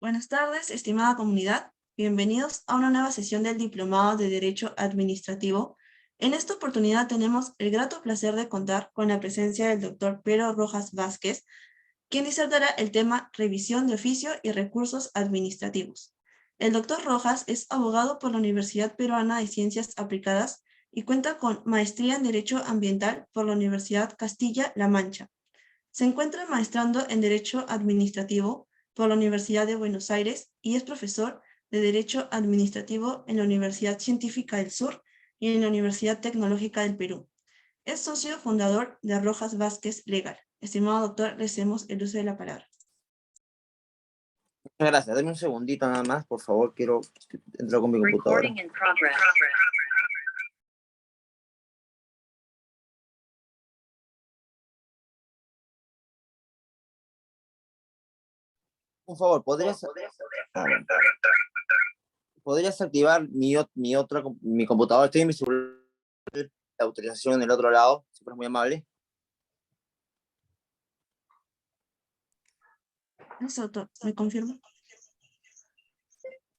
Buenas tardes, estimada comunidad. Bienvenidos a una nueva sesión del Diplomado de Derecho Administrativo. En esta oportunidad tenemos el grato placer de contar con la presencia del doctor Pedro Rojas Vázquez, quien disertará el tema Revisión de Oficio y Recursos Administrativos. El doctor Rojas es abogado por la Universidad Peruana de Ciencias Aplicadas y cuenta con maestría en Derecho Ambiental por la Universidad Castilla-La Mancha. Se encuentra maestrando en Derecho Administrativo por la Universidad de Buenos Aires y es profesor de Derecho Administrativo en la Universidad Científica del Sur y en la Universidad Tecnológica del Perú. Es socio fundador de Rojas Vázquez Legal. Estimado doctor, le cedemos el uso de la palabra. Muchas gracias. Dame un segundito nada más, por favor. Quiero entrar con mi computadora. Por favor, ¿podrías activar mi computadora? Estoy en mi celular, la autorización en el otro lado. Siempre es muy amable. Eso, doctor, ¿me confirma?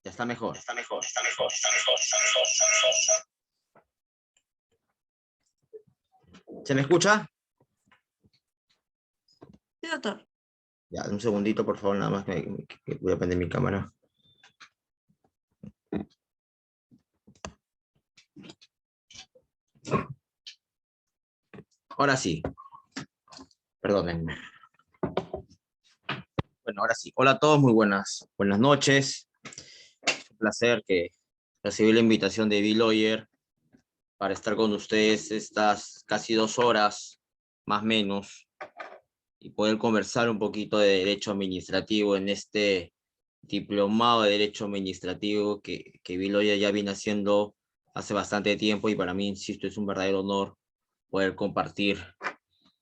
Ya está mejor. ¿Se me escucha? Sí, doctor. Ya, un segundito, por favor, nada más que voy a prender mi cámara. Ahora sí. Perdónenme. Bueno, ahora sí. Hola a todos, muy buenas noches. Es un placer que recibí la invitación de B-Lawyer para estar con ustedes estas casi 2 horas, más o menos, y poder conversar un poquito de derecho administrativo en este diplomado de derecho administrativo que B-Lawyer ya viene haciendo hace bastante tiempo, y para mí, insisto, es un verdadero honor poder compartir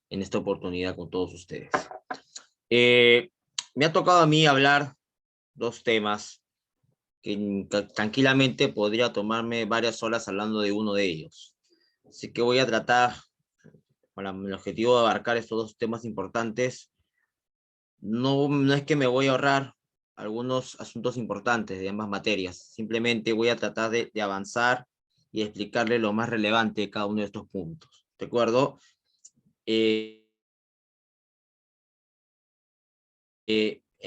en esta oportunidad con todos ustedes. Me ha tocado a mí hablar 2 temas que tranquilamente podría tomarme varias horas hablando de uno de ellos. Así que voy a tratar, con el objetivo de abarcar estos 2 temas importantes. No es que me voy a ahorrar algunos asuntos importantes de ambas materias, simplemente voy a tratar de avanzar y explicarle lo más relevante de cada uno de estos puntos. ¿De acuerdo? En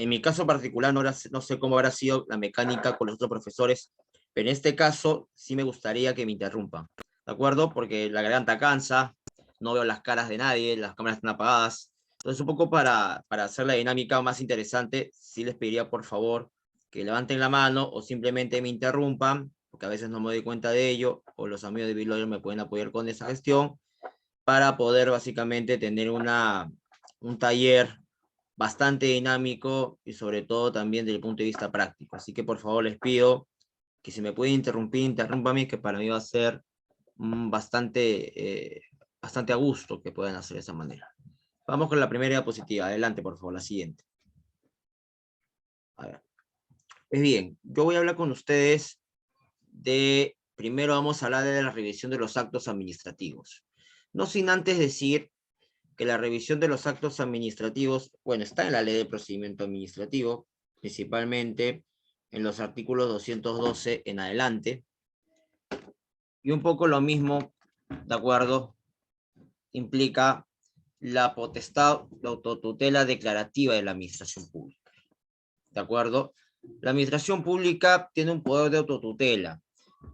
mi caso particular, no sé cómo habrá sido la mecánica con los otros profesores, pero en este caso sí me gustaría que me interrumpan, ¿de acuerdo? Porque la garganta cansa, no veo las caras de nadie, las cámaras están apagadas. Entonces, un poco para hacer la dinámica más interesante, sí les pediría por favor que levanten la mano o simplemente me interrumpan, porque a veces no me doy cuenta de ello, o los amigos de B-Lawyer me pueden apoyar con esa gestión, para poder básicamente tener un taller bastante dinámico y sobre todo también desde el punto de vista práctico. Así que por favor les pido que si me pueden interrumpir, interrúmpame, que para mí va a ser bastante a gusto que puedan hacer de esa manera. Vamos con la primera diapositiva. Adelante, por favor, la siguiente. A ver. Pues bien, yo voy a hablar con ustedes primero vamos a hablar de la revisión de los actos administrativos. No sin antes decir que la revisión de los actos administrativos, bueno, está en la Ley de Procedimiento Administrativo, principalmente en los artículos 212 en adelante, y un poco lo mismo, ¿de acuerdo? Implica la potestad de autotutela declarativa de la administración pública, ¿de acuerdo? La administración pública tiene un poder de autotutela,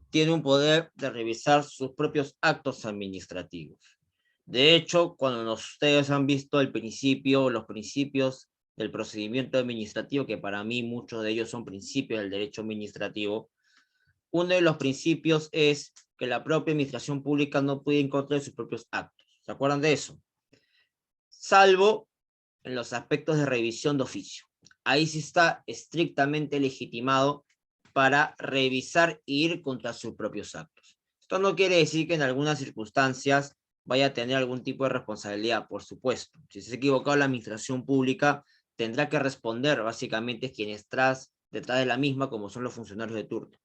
tiene un poder de revisar sus propios actos administrativos. De hecho, cuando ustedes han visto los principios del procedimiento administrativo, que para mí muchos de ellos son principios del derecho administrativo, uno de los principios es que la propia administración pública no puede ir en contra de sus propios actos. ¿Se acuerdan de eso? Salvo en los aspectos de revisión de oficio. Ahí sí está estrictamente legitimado para revisar e ir contra sus propios actos. Esto no quiere decir que en algunas circunstancias vaya a tener algún tipo de responsabilidad, por supuesto. Si se ha equivocado la administración pública, tendrá que responder básicamente quienes detrás de la misma, como son los funcionarios de turno.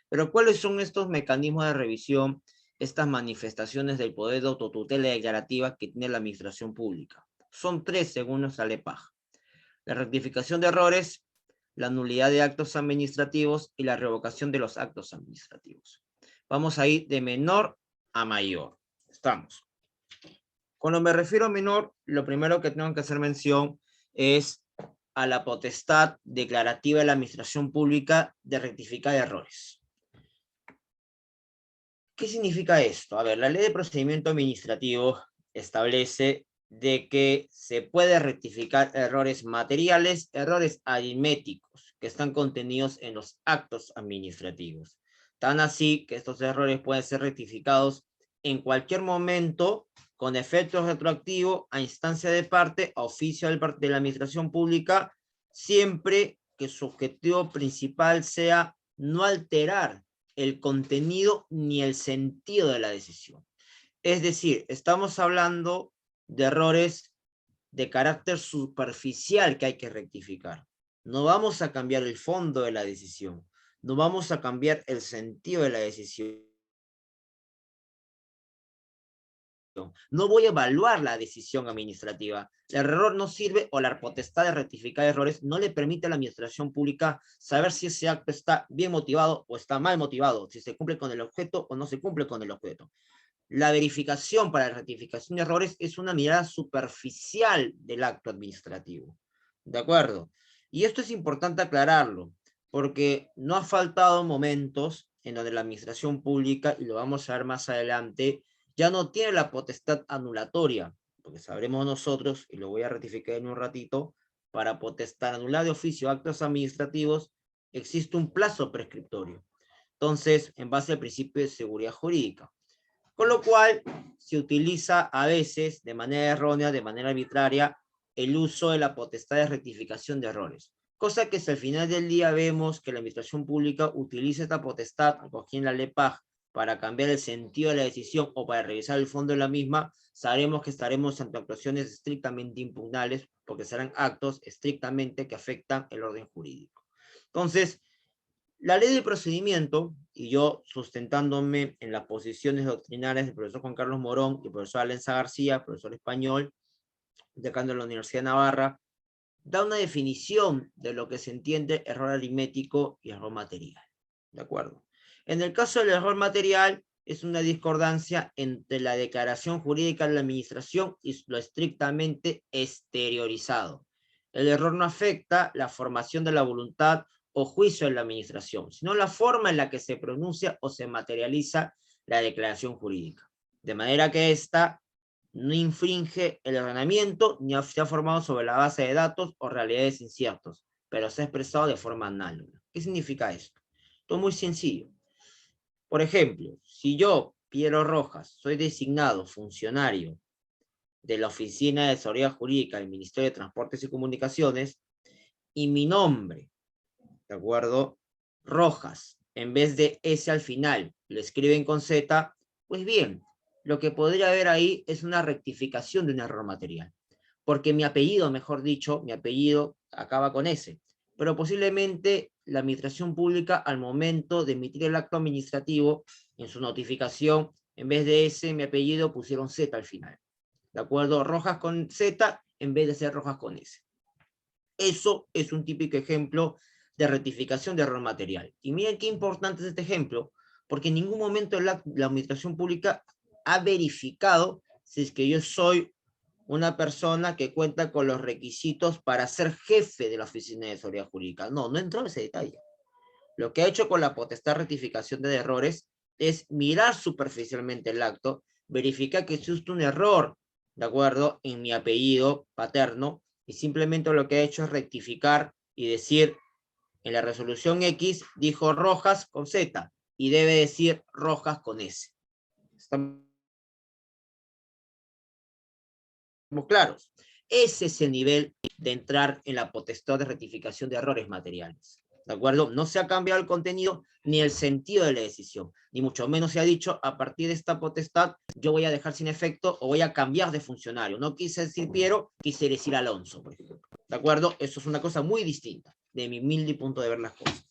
Pero ¿cuáles son estos mecanismos de revisión, estas manifestaciones del poder de autotutela declarativa que tiene la administración pública? Son 3 según nuestra LEPAJ. La rectificación de errores, la nulidad de actos administrativos y la revocación de los actos administrativos. Vamos a ir de menor a mayor. Estamos. Cuando me refiero a menor, lo primero que tengo que hacer mención es a la potestad declarativa de la administración pública de rectificar errores. ¿Qué significa esto? A ver, la ley de procedimiento administrativo establece de que se puede rectificar errores materiales, errores aritméticos que están contenidos en los actos administrativos. Tan así que estos errores pueden ser rectificados en cualquier momento con efecto retroactivo a instancia de parte, a oficio de la administración pública, siempre que su objetivo principal sea no alterar el contenido ni el sentido de la decisión. Es decir, estamos hablando de errores de carácter superficial que hay que rectificar. No vamos a cambiar el fondo de la decisión, no vamos a cambiar el sentido de la decisión. No voy a evaluar la decisión administrativa. El error no sirve o la potestad de rectificar errores no le permite a la administración pública saber si ese acto está bien motivado o está mal motivado, si se cumple con el objeto o no se cumple con el objeto. La verificación para la rectificación de errores es una mirada superficial del acto administrativo. ¿De acuerdo? Y esto es importante aclararlo, porque no ha faltado momentos en donde la administración pública, y lo vamos a ver más adelante, ya no tiene la potestad anulatoria, porque sabremos nosotros, y lo voy a ratificar en un ratito, para potestad anular de oficio actos administrativos, existe un plazo prescriptorio. Entonces, en base al principio de seguridad jurídica. Con lo cual, se utiliza a veces, de manera errónea, de manera arbitraria, el uso de la potestad de rectificación de errores. Cosa que si al final del día vemos que la administración pública utiliza esta potestad, aquí en la LEPAJ, para cambiar el sentido de la decisión o para revisar el fondo de la misma, sabremos que estaremos ante actuaciones estrictamente impugnables, porque serán actos estrictamente que afectan el orden jurídico. Entonces, la ley de procedimiento, y yo sustentándome en las posiciones doctrinales del profesor Juan Carlos Morón y el profesor Alenza García, profesor español, decano de la Universidad de Navarra, da una definición de lo que se entiende error aritmético y error material. ¿De acuerdo? En el caso del error material, es una discordancia entre la declaración jurídica de la administración y lo estrictamente exteriorizado. El error no afecta la formación de la voluntad o juicio de la administración, sino la forma en la que se pronuncia o se materializa la declaración jurídica. De manera que ésta no infringe el ordenamiento ni se ha formado sobre la base de datos o realidades inciertos, pero se ha expresado de forma análoga. ¿Qué significa esto? Esto es muy sencillo. Por ejemplo, si yo, Piero Rojas, soy designado funcionario de la Oficina de Seguridad Jurídica del Ministerio de Transportes y Comunicaciones, y mi nombre, ¿de acuerdo? Rojas, en vez de S al final, lo escriben con Z, pues bien, lo que podría haber ahí es una rectificación de un error material. Porque mi apellido, mejor dicho, mi apellido acaba con S. Pero posiblemente la administración pública, al momento de emitir el acto administrativo, en su notificación, en vez de S, mi apellido, pusieron Z al final. ¿De acuerdo? Rojas con Z, en vez de ser Rojas con S. Eso es un típico ejemplo de rectificación de error material. Y miren qué importante es este ejemplo, porque en ningún momento la administración pública ha verificado si es que yo soy una persona que cuenta con los requisitos para ser jefe de la Oficina de Seguridad Jurídica. No, no entró en ese detalle. Lo que ha hecho con la potestad de rectificación de errores es mirar superficialmente el acto, verificar que existe un error, ¿de acuerdo?, en mi apellido paterno, y simplemente lo que ha hecho es rectificar y decir, en la resolución X dijo Rojas con Z, y debe decir Rojas con S. ¿Estamos claros? Ese es el nivel de entrar en la potestad de rectificación de errores materiales. ¿De acuerdo? No se ha cambiado el contenido ni el sentido de la decisión, ni mucho menos se ha dicho, a partir de esta potestad, yo voy a dejar sin efecto o voy a cambiar de funcionario. No quise decir Piero, quise decir Alonso, por ejemplo. ¿De acuerdo? Eso es una cosa muy distinta, de mi humilde punto de ver las cosas.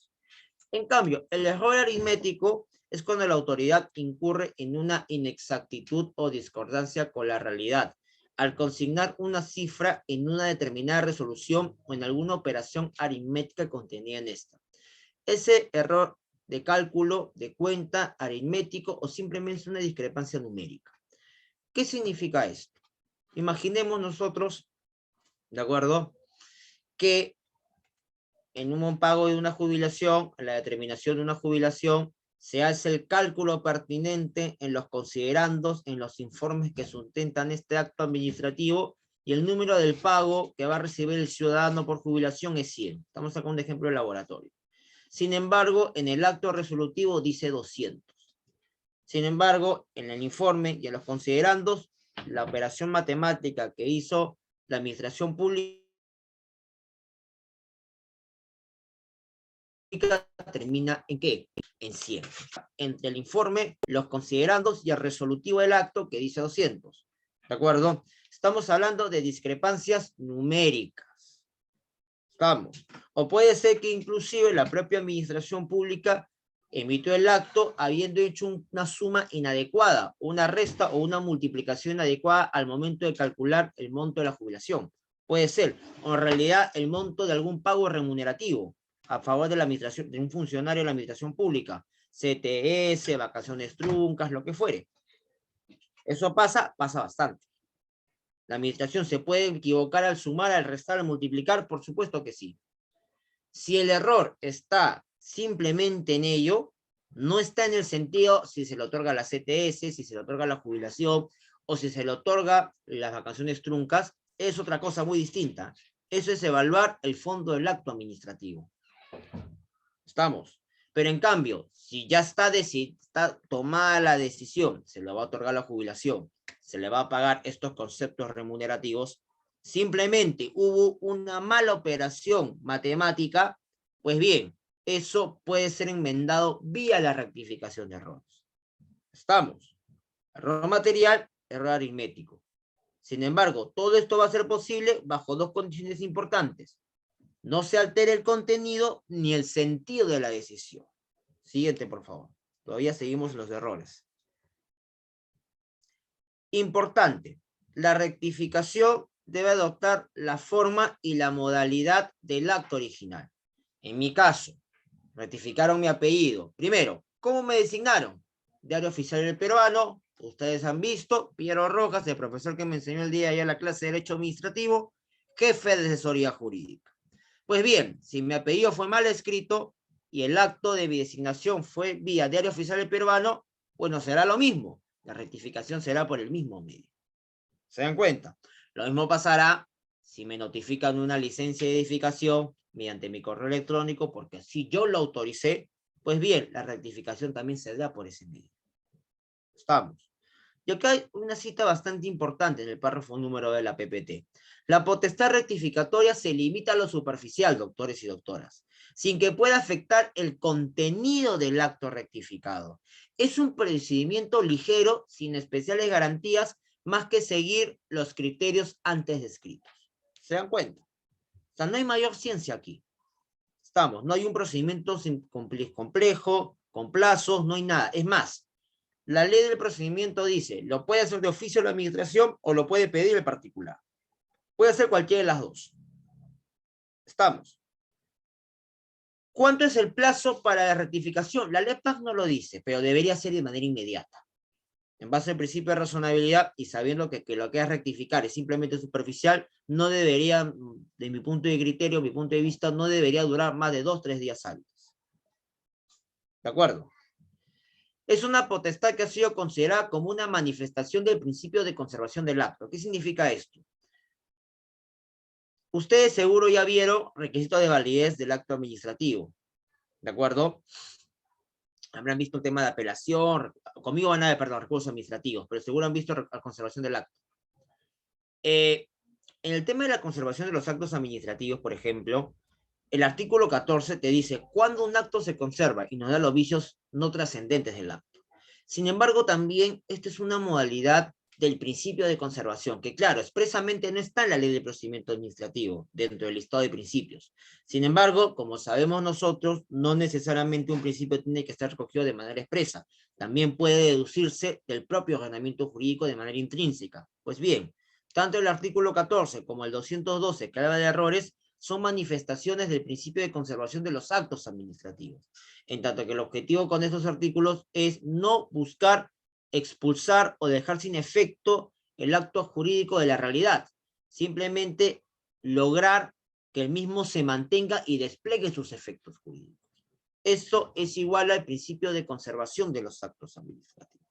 En cambio, el error aritmético es cuando la autoridad incurre en una inexactitud o discordancia con la realidad, al consignar una cifra en una determinada resolución o en alguna operación aritmética contenida en esta. Ese error de cálculo, de cuenta, aritmético o simplemente una discrepancia numérica. ¿Qué significa esto? Imaginemos nosotros, ¿de acuerdo?, que en un pago de una jubilación, en la determinación de una jubilación, se hace el cálculo pertinente en los considerandos, en los informes que sustentan este acto administrativo, y el número del pago que va a recibir el ciudadano por jubilación es 100. Estamos sacando un ejemplo de laboratorio. Sin embargo, en el acto resolutivo dice 200. Sin embargo, en el informe y en los considerandos, la operación matemática que hizo la administración pública termina ¿en qué? En 100. Entre el informe, los considerandos y el resolutivo del acto que dice 200. ¿De acuerdo? Estamos hablando de discrepancias numéricas. Estamos. O puede ser que inclusive la propia administración pública emitió el acto habiendo hecho una suma inadecuada, una resta o una multiplicación inadecuada al momento de calcular el monto de la jubilación. Puede ser, o en realidad el monto de algún pago remunerativo a favor de la administración, de un funcionario de la administración pública, CTS, vacaciones truncas, lo que fuere. Eso pasa bastante. ¿La administración se puede equivocar al sumar, al restar, al multiplicar? Por supuesto que sí. Si el error está simplemente en ello, no está en el sentido si se le otorga la CTS, si se le otorga la jubilación, o si se le otorga las vacaciones truncas, es otra cosa muy distinta. Eso es evaluar el fondo del acto administrativo. Estamos. Pero en cambio, si ya está tomada la decisión, se le va a otorgar la jubilación, se le va a pagar estos conceptos remunerativos, simplemente hubo una mala operación matemática, pues bien, eso puede ser enmendado vía la rectificación de errores. Estamos. Error material, error aritmético. Sin embargo, todo esto va a ser posible bajo dos condiciones importantes. No se altere el contenido ni el sentido de la decisión. Siguiente, por favor. Todavía seguimos en los errores. Importante. La rectificación debe adoptar la forma y la modalidad del acto original. En mi caso, rectificaron mi apellido. Primero, ¿cómo me designaron? Diario Oficial del Peruano. Ustedes han visto, Piero Rojas, el profesor que me enseñó el día de ayer la clase de Derecho Administrativo, jefe de asesoría jurídica. Pues bien, si mi apellido fue mal escrito y el acto de mi designación fue vía Diario Oficial del Peruano, bueno, será lo mismo. La rectificación será por el mismo medio. ¿Se dan cuenta? Lo mismo pasará si me notifican una licencia de edificación mediante mi correo electrónico, porque si yo lo autoricé, pues bien, la rectificación también se da por ese medio. Estamos. Y acá hay una cita bastante importante en el párrafo número de la PPT. La potestad rectificatoria se limita a lo superficial, doctores y doctoras, sin que pueda afectar el contenido del acto rectificado. Es un procedimiento ligero, sin especiales garantías, más que seguir los criterios antes descritos. ¿Se dan cuenta? O sea, no hay mayor ciencia aquí. Estamos, no hay un procedimiento complejo, con plazos, no hay nada. Es más, la ley del procedimiento dice, lo puede hacer de oficio la administración o lo puede pedir el particular. Puede hacer cualquiera de las dos. Estamos. ¿Cuánto es el plazo para la rectificación? La LEPAC no lo dice, pero debería ser de manera inmediata. En base al principio de razonabilidad y sabiendo que lo que es rectificar es simplemente superficial, no debería, de mi punto de criterio, mi punto de vista, no debería durar más de 2 o 3 días hábiles. ¿De acuerdo? Es una potestad que ha sido considerada como una manifestación del principio de conservación del acto. ¿Qué significa esto? Ustedes seguro ya vieron requisitos de validez del acto administrativo, ¿de acuerdo? Habrán visto el tema de apelación, conmigo van a ver, perdón, recursos administrativos, pero seguro han visto la conservación del acto. En el tema de la conservación de los actos administrativos, por ejemplo, el artículo 14 te dice cuándo un acto se conserva y nos da los vicios no trascendentes del acto. Sin embargo, también esta es una modalidad del principio de conservación, que claro, expresamente no está en la ley de procedimiento administrativo, dentro del listado de principios. Sin embargo, como sabemos nosotros, no necesariamente un principio tiene que estar recogido de manera expresa. También puede deducirse del propio ordenamiento jurídico de manera intrínseca. Pues bien, Tanto el artículo 14 como el 212, que habla de errores, son manifestaciones del principio de conservación de los actos administrativos. En tanto que el objetivo con estos artículos es no buscar expulsar o dejar sin efecto el acto jurídico de la realidad. Simplemente lograr que el mismo se mantenga y despliegue sus efectos jurídicos. Eso es igual al principio de conservación de los actos administrativos.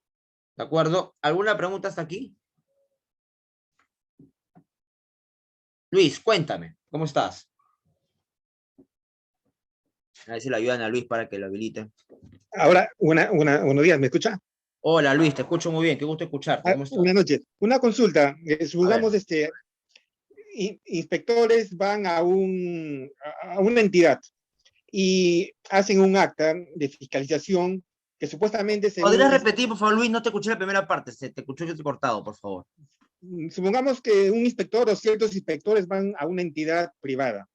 ¿De acuerdo? ¿Alguna pregunta hasta aquí? Luis, cuéntame, ¿cómo estás? A ver si le ayudan a Luis para que lo habiliten. Ahora, buenos días, ¿me escucha? Hola Luis, te escucho muy bien, qué gusto escucharte, ¿cómo estás? Buenas noches. Una consulta, supongamos, ver. inspectores van a una entidad y hacen un acta de fiscalización que supuestamente según, ¿Podrías repetir, por favor, Luis? No te escuché la primera parte, se te escuchó que te he cortado, por favor. supongamos que un inspector o ciertos inspectores van a una entidad privada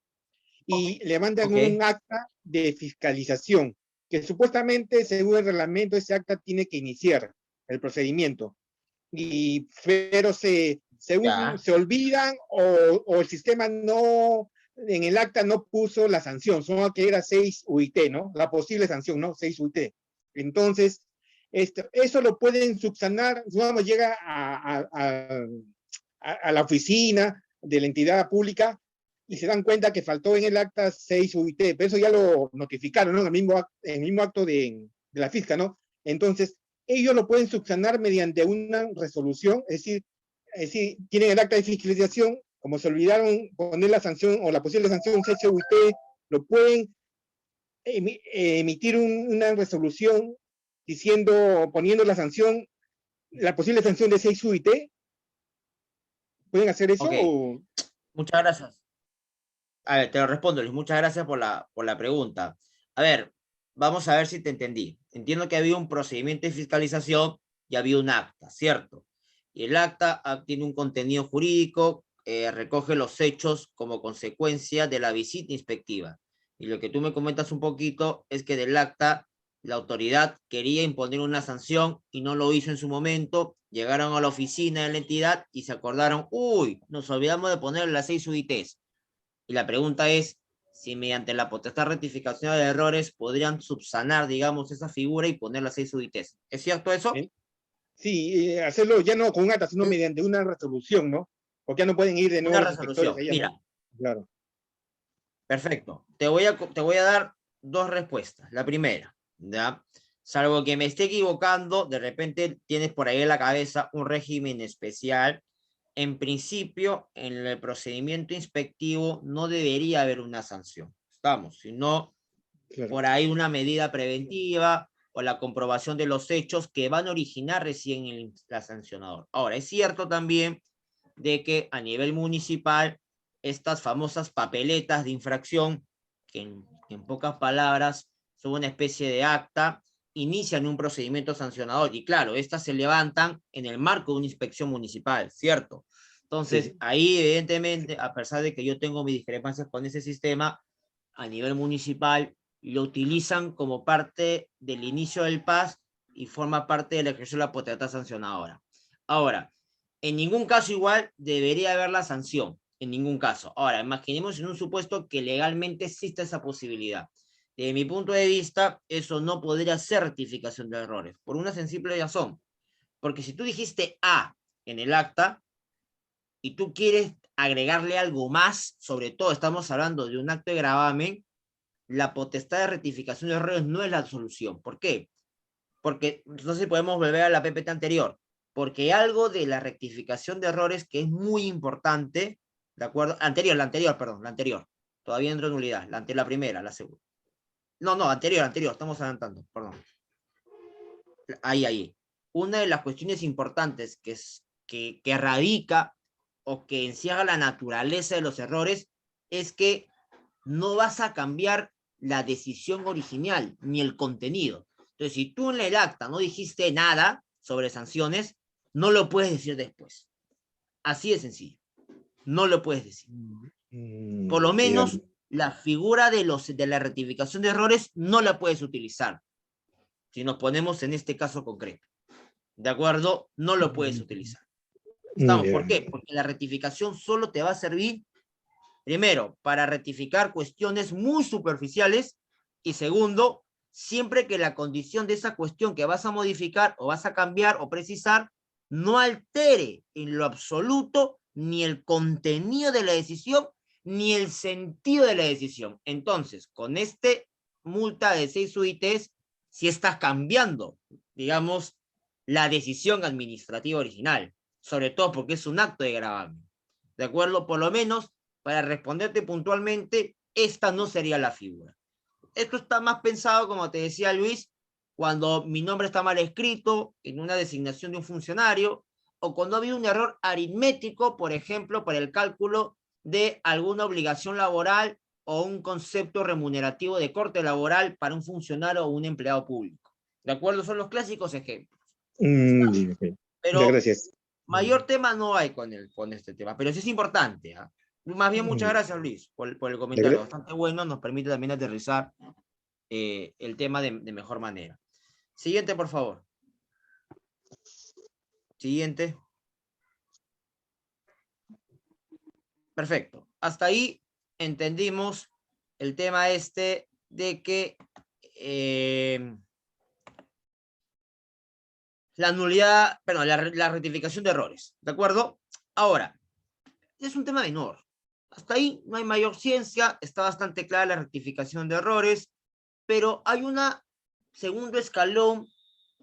y le mandan un acta de fiscalización que supuestamente según el reglamento ese acta tiene que iniciar el procedimiento. Pero se olvidan o el sistema no, en el acta no puso la sanción, solo que era 6 UIT, ¿no? La posible sanción, ¿no? 6 UIT. Entonces, eso lo pueden subsanar, digamos, llega a la oficina de la entidad pública y se dan cuenta que faltó en el acta 6 UIT, pero eso ya lo notificaron, ¿no? En el mismo acto de la fisca, ¿no? Entonces, ellos lo pueden subsanar mediante una resolución, es decir, tienen el acta de fiscalización, como se olvidaron poner la sanción o la posible sanción CCUT, lo pueden emitir una resolución poniendo la sanción, la posible sanción de 6 UIT. ¿Pueden hacer eso? Okay. Muchas gracias. A ver, te lo respondo, Luis. Muchas gracias por la pregunta. A ver, vamos a ver si te entendí. Entiendo que había un procedimiento de fiscalización y había un acta, ¿cierto? Y el acta tiene un contenido jurídico, recoge los hechos como consecuencia de la visita inspectiva. Y lo que tú me comentas un poquito es que del acta la autoridad quería imponer una sanción y no lo hizo en su momento. Llegaron a la oficina de la entidad y se acordaron, uy, nos olvidamos de poner las 6 UITs. Y la pregunta es si mediante la potestad de rectificación de errores podrían subsanar, digamos, esa figura y poner las 6 UITs. ¿Es cierto eso? Sí, hacerlo ya no con un acta, sino mediante una resolución, ¿no? Porque ya no pueden ir de nuevo una los inspectores resolución. allá, Mira, ¿no? Claro. Perfecto. Te voy a dar dos respuestas. La primera, ¿ya? Salvo que me esté equivocando, de repente tienes por ahí en la cabeza un régimen especial. En principio, en el procedimiento inspectivo no debería haber una sanción. Estamos, sino por ahí una medida preventiva o la comprobación de los hechos que van a originar recién la sancionador. Ahora, es cierto también de que a nivel municipal estas famosas papeletas de infracción, que en pocas palabras son una especie de acta, inician un procedimiento sancionador. Y claro, estas se levantan en el marco de una inspección municipal, ¿cierto? Entonces, ahí evidentemente, a pesar de que yo tengo mis discrepancias con ese sistema, a nivel municipal lo utilizan como parte del inicio del PAS y forma parte del ejercicio de la potestad sancionadora. Ahora, en ningún caso igual debería haber la sanción, en ningún caso. Ahora, imaginemos en un supuesto que legalmente exista esa posibilidad. Desde mi punto de vista, eso no podría ser rectificación de errores, por una sencilla razón. Porque si tú dijiste A en el acta y tú quieres agregarle algo más, sobre todo estamos hablando de un acto de gravamen, la potestad de rectificación de errores no es la solución. ¿Por qué? Porque entonces podemos volver a la PPT anterior. Porque algo de la rectificación de errores que es muy importante, ¿de acuerdo? La anterior. Todavía entró en nulidad. La primera, la segunda. No, anterior, estamos adelantando, perdón. Ahí. Una de las cuestiones importantes que radica o que encierra la naturaleza de los errores es que no vas a cambiar la decisión original ni el contenido. Entonces, si tú en el acta no dijiste nada sobre sanciones, no lo puedes decir después. Así de sencillo. No lo puedes decir. Por lo menos la figura de la rectificación de errores no la puedes utilizar. Si nos ponemos en este caso concreto. ¿De acuerdo? No lo puedes utilizar. ¿Estamos? Ya. ¿Por qué? Porque la rectificación solo te va a servir, primero, para rectificar cuestiones muy superficiales, y segundo, siempre que la condición de esa cuestión que vas a modificar o vas a cambiar o precisar no altere en lo absoluto ni el contenido de la decisión ni el sentido de la decisión. Entonces, con este multa de 6 UITs, si estás cambiando, digamos, la decisión administrativa original, sobre todo porque es un acto de gravamen. ¿De acuerdo? Por lo menos, para responderte puntualmente, esta no sería la figura. Esto está más pensado, como te decía Luis, cuando mi nombre está mal escrito en una designación de un funcionario, o cuando ha habido un error aritmético, por ejemplo, para el cálculo de alguna obligación laboral o un concepto remunerativo de corte laboral para un funcionario o un empleado público. ¿De acuerdo? Son los clásicos ejemplos. Ok. Muchas Pero gracias. mayor tema no hay con este tema, pero sí es importante. ¿Ah? Más bien, muchas gracias, Luis, por el comentario. Bastante bueno, nos permite también aterrizar el tema de mejor manera. Siguiente, por favor. Siguiente. Perfecto. Hasta ahí entendimos el tema este de que la nulidad, perdón, la rectificación de errores. ¿De acuerdo? Ahora, es un tema menor. Hasta ahí no hay mayor ciencia, está bastante clara la rectificación de errores, pero hay un segundo escalón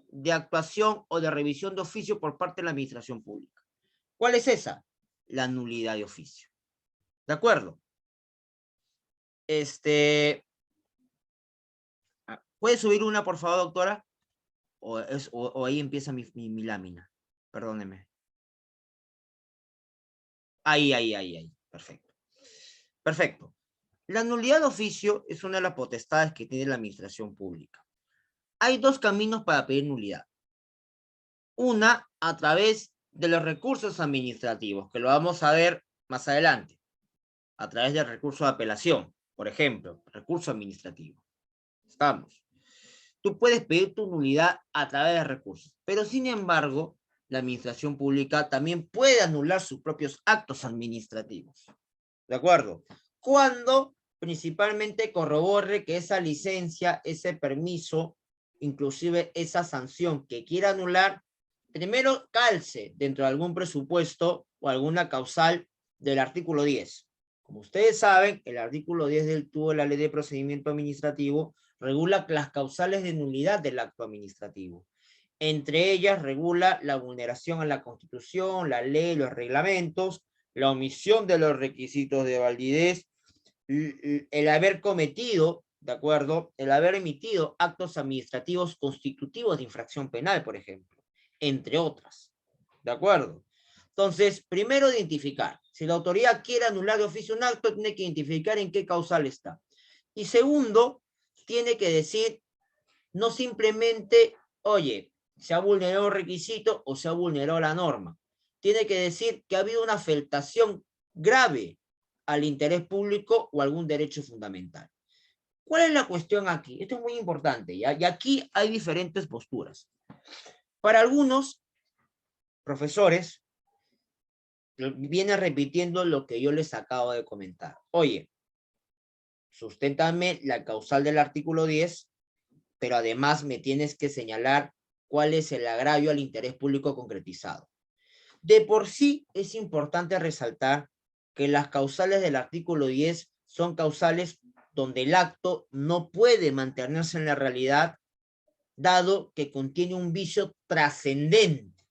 de actuación o de revisión de oficio por parte de la administración pública. ¿Cuál es esa? La nulidad de oficio. ¿De acuerdo? ¿Puede subir una, por favor, doctora? O ahí empieza mi lámina. Perdóneme. Ahí. Perfecto. Perfecto. La nulidad de oficio es una de las potestades que tiene la administración pública. Hay dos caminos para pedir nulidad. Una, a través de los recursos administrativos, que lo vamos a ver más adelante, a través del recurso de apelación, por ejemplo, recurso administrativo. Estamos. Tú puedes pedir tu nulidad a través de recursos, pero sin embargo, la administración pública también puede anular sus propios actos administrativos. ¿De acuerdo? Cuando principalmente corrobore que esa licencia, ese permiso, inclusive esa sanción que quiera anular, primero calce dentro de algún presupuesto o alguna causal del artículo 10. Como ustedes saben, el artículo 10 del TUO de la Ley de Procedimiento Administrativo regula las causales de nulidad del acto administrativo. Entre ellas regula la vulneración a la Constitución, la ley, los reglamentos, la omisión de los requisitos de validez, el haber cometido, ¿de acuerdo? El haber emitido actos administrativos constitutivos de infracción penal, por ejemplo, entre otras, ¿de acuerdo? Entonces, primero identificar. Si la autoridad quiere anular de oficio un acto, tiene que identificar en qué causal está. Y segundo, tiene que decir, no simplemente, oye, se ha vulnerado un requisito o se ha vulnerado la norma. Tiene que decir que ha habido una afectación grave al interés público o algún derecho fundamental. ¿Cuál es la cuestión aquí? Esto es muy importante, ¿ya? Y aquí hay diferentes posturas. Para algunos profesores, viene repitiendo lo que yo les acabo de comentar. Oye, susténtame la causal del artículo 10, pero además me tienes que señalar cuál es el agravio al interés público concretizado. De por sí es importante resaltar que las causales del artículo 10 son causales donde el acto no puede mantenerse en la realidad, dado que contiene un vicio trascendente,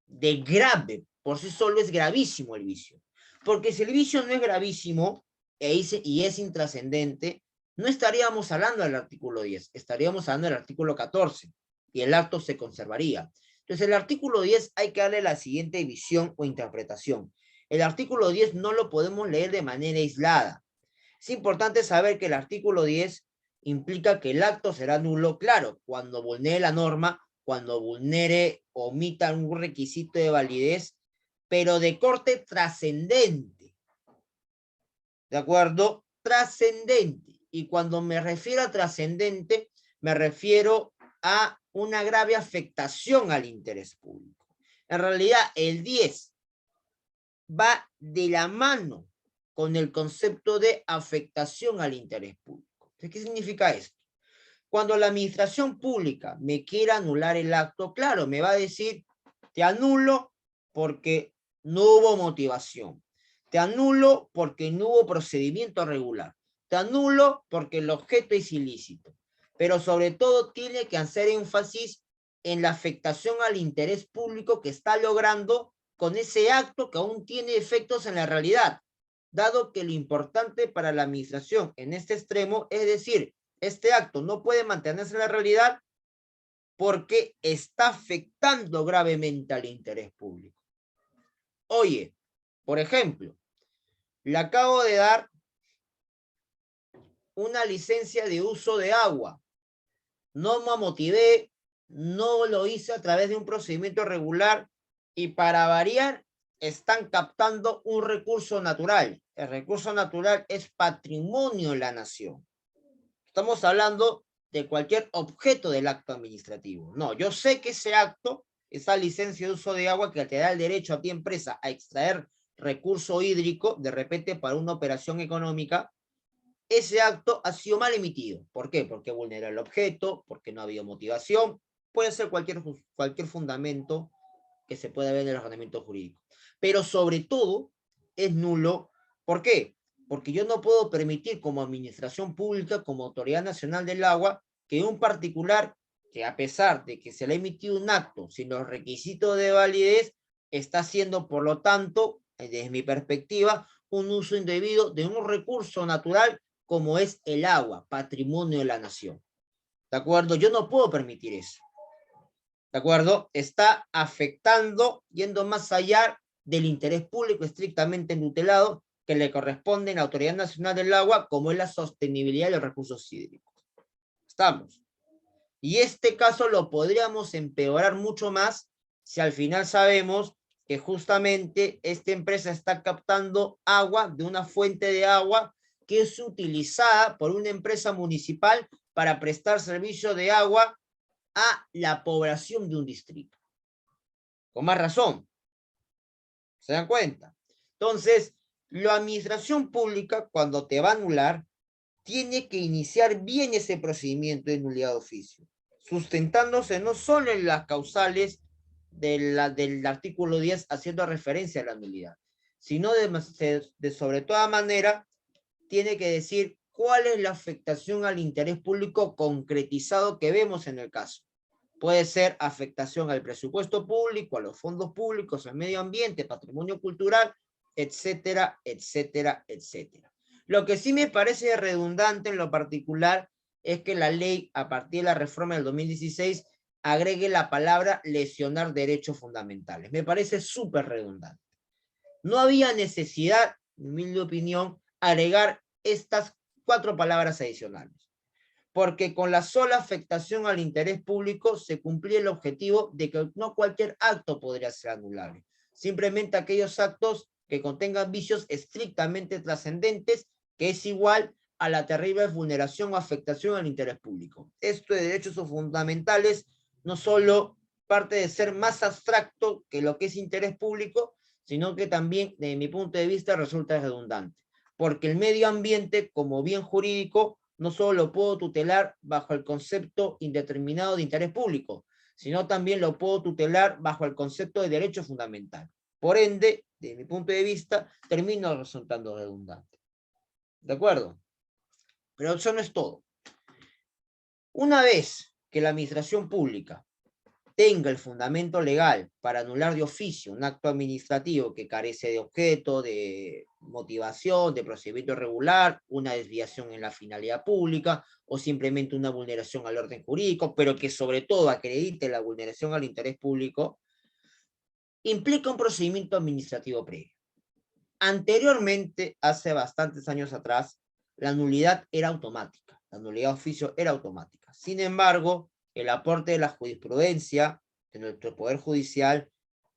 de grave, por sí solo es gravísimo el vicio. Porque si el vicio no es gravísimo y es intrascendente, no estaríamos hablando del artículo 10, estaríamos hablando del artículo 14 y el acto se conservaría. Entonces, el artículo 10 hay que darle la siguiente visión o interpretación. El artículo 10 no lo podemos leer de manera aislada. Es importante saber que el artículo 10 implica que el acto será nulo, claro, cuando vulnere la norma, cuando vulnere o omita un requisito de validez, pero de corte trascendente. ¿De acuerdo? Trascendente. Y cuando me refiero a trascendente, me refiero a una grave afectación al interés público. En realidad, el 10 va de la mano con el concepto de afectación al interés público. ¿Qué significa esto? Cuando la administración pública me quiera anular el acto, claro, me va a decir, te anulo porque no hubo motivación. Te anulo porque no hubo procedimiento regular. Te anulo porque el objeto es ilícito. Pero sobre todo tiene que hacer énfasis en la afectación al interés público que está logrando con ese acto que aún tiene efectos en la realidad, dado que lo importante para la administración en este extremo es decir, este acto no puede mantenerse en la realidad porque está afectando gravemente al interés público. Oye, por ejemplo, le acabo de dar una licencia de uso de agua. No me motivé, no lo hice a través de un procedimiento regular y para variar están captando un recurso natural. El recurso natural es patrimonio de la nación. Estamos hablando de cualquier objeto del acto administrativo. No, yo sé que ese acto, esa licencia de uso de agua que te da el derecho a ti empresa a extraer recurso hídrico, de repente para una operación económica, ese acto ha sido mal emitido. ¿Por qué? Porque vulnera el objeto, porque no ha habido motivación, puede ser cualquier fundamento que se pueda ver en el ordenamiento jurídico. Pero sobre todo es nulo. ¿Por qué? Porque yo no puedo permitir como administración pública, como Autoridad Nacional del Agua, que un particular que a pesar de que se le ha emitido un acto sin los requisitos de validez, está haciendo, por lo tanto, desde mi perspectiva, un uso indebido de un recurso natural como es el agua, patrimonio de la nación. ¿De acuerdo? Yo no puedo permitir eso. ¿De acuerdo? Está afectando, yendo más allá del interés público estrictamente tutelado que le corresponde a la Autoridad Nacional del Agua, como es la sostenibilidad de los recursos hídricos. Estamos. Y este caso lo podríamos empeorar mucho más si al final sabemos que justamente esta empresa está captando agua de una fuente de agua que es utilizada por una empresa municipal para prestar servicio de agua a la población de un distrito. Con más razón. ¿Se dan cuenta? Entonces, la administración pública, cuando te va a anular, tiene que iniciar bien ese procedimiento de nulidad de oficio, sustentándose no solo en las causales del artículo 10 haciendo referencia a la nulidad, sino de sobre toda manera tiene que decir cuál es la afectación al interés público concretizado que vemos en el caso. Puede ser afectación al presupuesto público, a los fondos públicos, al medio ambiente, patrimonio cultural, etcétera, etcétera, etcétera. Lo que sí me parece redundante en lo particular es que la ley, a partir de la reforma del 2016, agregue la palabra lesionar derechos fundamentales. Me parece súper redundante. No había necesidad, en mi opinión, agregar estas 4 palabras adicionales, porque con la sola afectación al interés público se cumplía el objetivo de que no cualquier acto podría ser anulable, simplemente aquellos actos que contengan vicios estrictamente trascendentes, que es igual a la terrible vulneración o afectación al interés público. Esto de derechos fundamentales no solo parte de ser más abstracto que lo que es interés público, sino que también, desde mi punto de vista, resulta redundante, porque el medio ambiente, como bien jurídico, no solo lo puedo tutelar bajo el concepto indeterminado de interés público, sino también lo puedo tutelar bajo el concepto de derecho fundamental. Por ende, desde mi punto de vista, termino resultando redundante. ¿De acuerdo? Pero eso no es todo. Una vez que la administración pública tenga el fundamento legal para anular de oficio un acto administrativo que carece de objeto, de motivación, de procedimiento regular, una desviación en la finalidad pública o simplemente una vulneración al orden jurídico, pero que sobre todo acredite la vulneración al interés público, implica un procedimiento administrativo previo. Anteriormente, hace bastantes años atrás, la nulidad era automática, la nulidad de oficio era automática. Sin embargo, el aporte de la jurisprudencia de nuestro Poder Judicial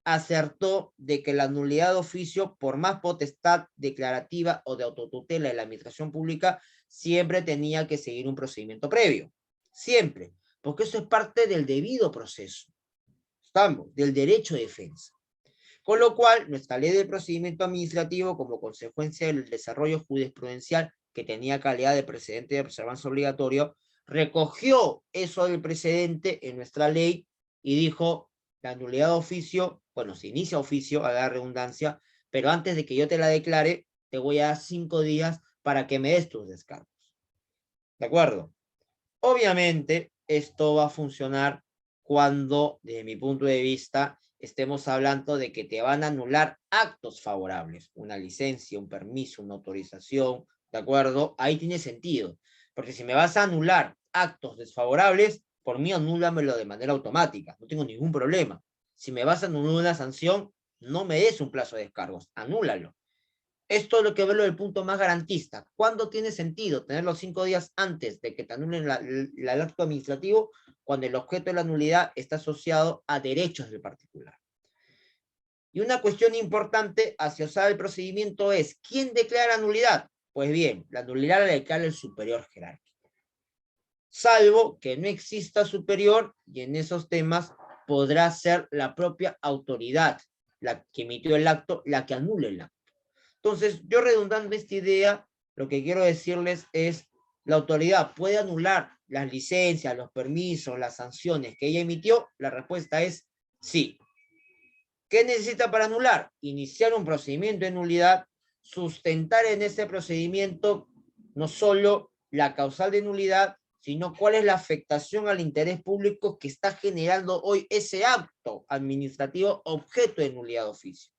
acertó de que la nulidad de oficio, por más potestad declarativa o de autotutela de la administración pública, siempre tenía que seguir un procedimiento previo. Siempre. Porque eso es parte del debido proceso. Estamos, del derecho de defensa. Con lo cual, nuestra ley de procedimiento administrativo, como consecuencia del desarrollo jurisprudencial que tenía calidad de precedente de observancia obligatorio, recogió eso del precedente en nuestra ley y dijo, la nulidad de oficio, bueno, se inicia oficio, a la redundancia, pero antes de que yo te la declare, te voy a dar 5 días para que me des tus descargos. ¿De acuerdo? Obviamente, esto va a funcionar cuando, desde mi punto de vista, estemos hablando de que te van a anular actos favorables, una licencia, un permiso, una autorización, ¿de acuerdo? Ahí tiene sentido, porque si me vas a anular actos desfavorables, por mí anúlamelo de manera automática, no tengo ningún problema. Si me vas a anular una sanción, no me des un plazo de descargos, anúlalo. Esto es lo que veo del punto más garantista. ¿Cuándo tiene sentido tener los 5 días antes de que te anulen el acto administrativo? Cuando el objeto de la nulidad está asociado a derechos del particular. Y una cuestión importante asociada al procedimiento es, ¿quién declara nulidad? Pues bien, la nulidad la declara el superior jerárquico. Salvo que no exista superior, y en esos temas podrá ser la propia autoridad, la que emitió el acto, la que anule el acto. Entonces, yo redundando esta idea, lo que quiero decirles es, la autoridad puede anular las licencias, los permisos, las sanciones que ella emitió. La respuesta es sí. ¿Qué necesita para anular? Iniciar un procedimiento de nulidad, sustentar en ese procedimiento no solo la causal de nulidad, sino cuál es la afectación al interés público que está generando hoy ese acto administrativo objeto de nulidad de oficio.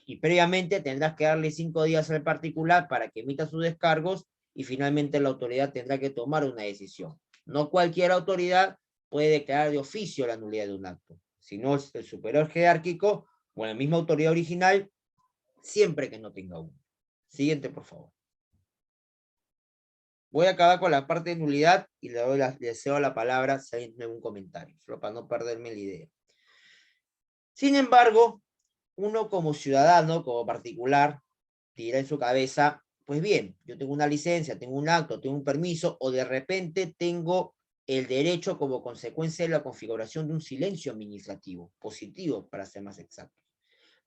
Y previamente tendrás que darle 5 días al particular para que emita sus descargos y finalmente la autoridad tendrá que tomar una decisión. No cualquier autoridad puede declarar de oficio la nulidad de un acto, sino el superior jerárquico o la misma autoridad original, siempre que no tenga uno. Siguiente, por favor. Voy a acabar con la parte de nulidad y le cedo la palabra si hay algún comentario, solo para no perderme la idea. Sin embargo, uno como ciudadano, como particular, dirá en su cabeza, pues bien, yo tengo una licencia, tengo un acto, tengo un permiso, o de repente tengo el derecho como consecuencia de la configuración de un silencio administrativo, positivo para ser más exactos.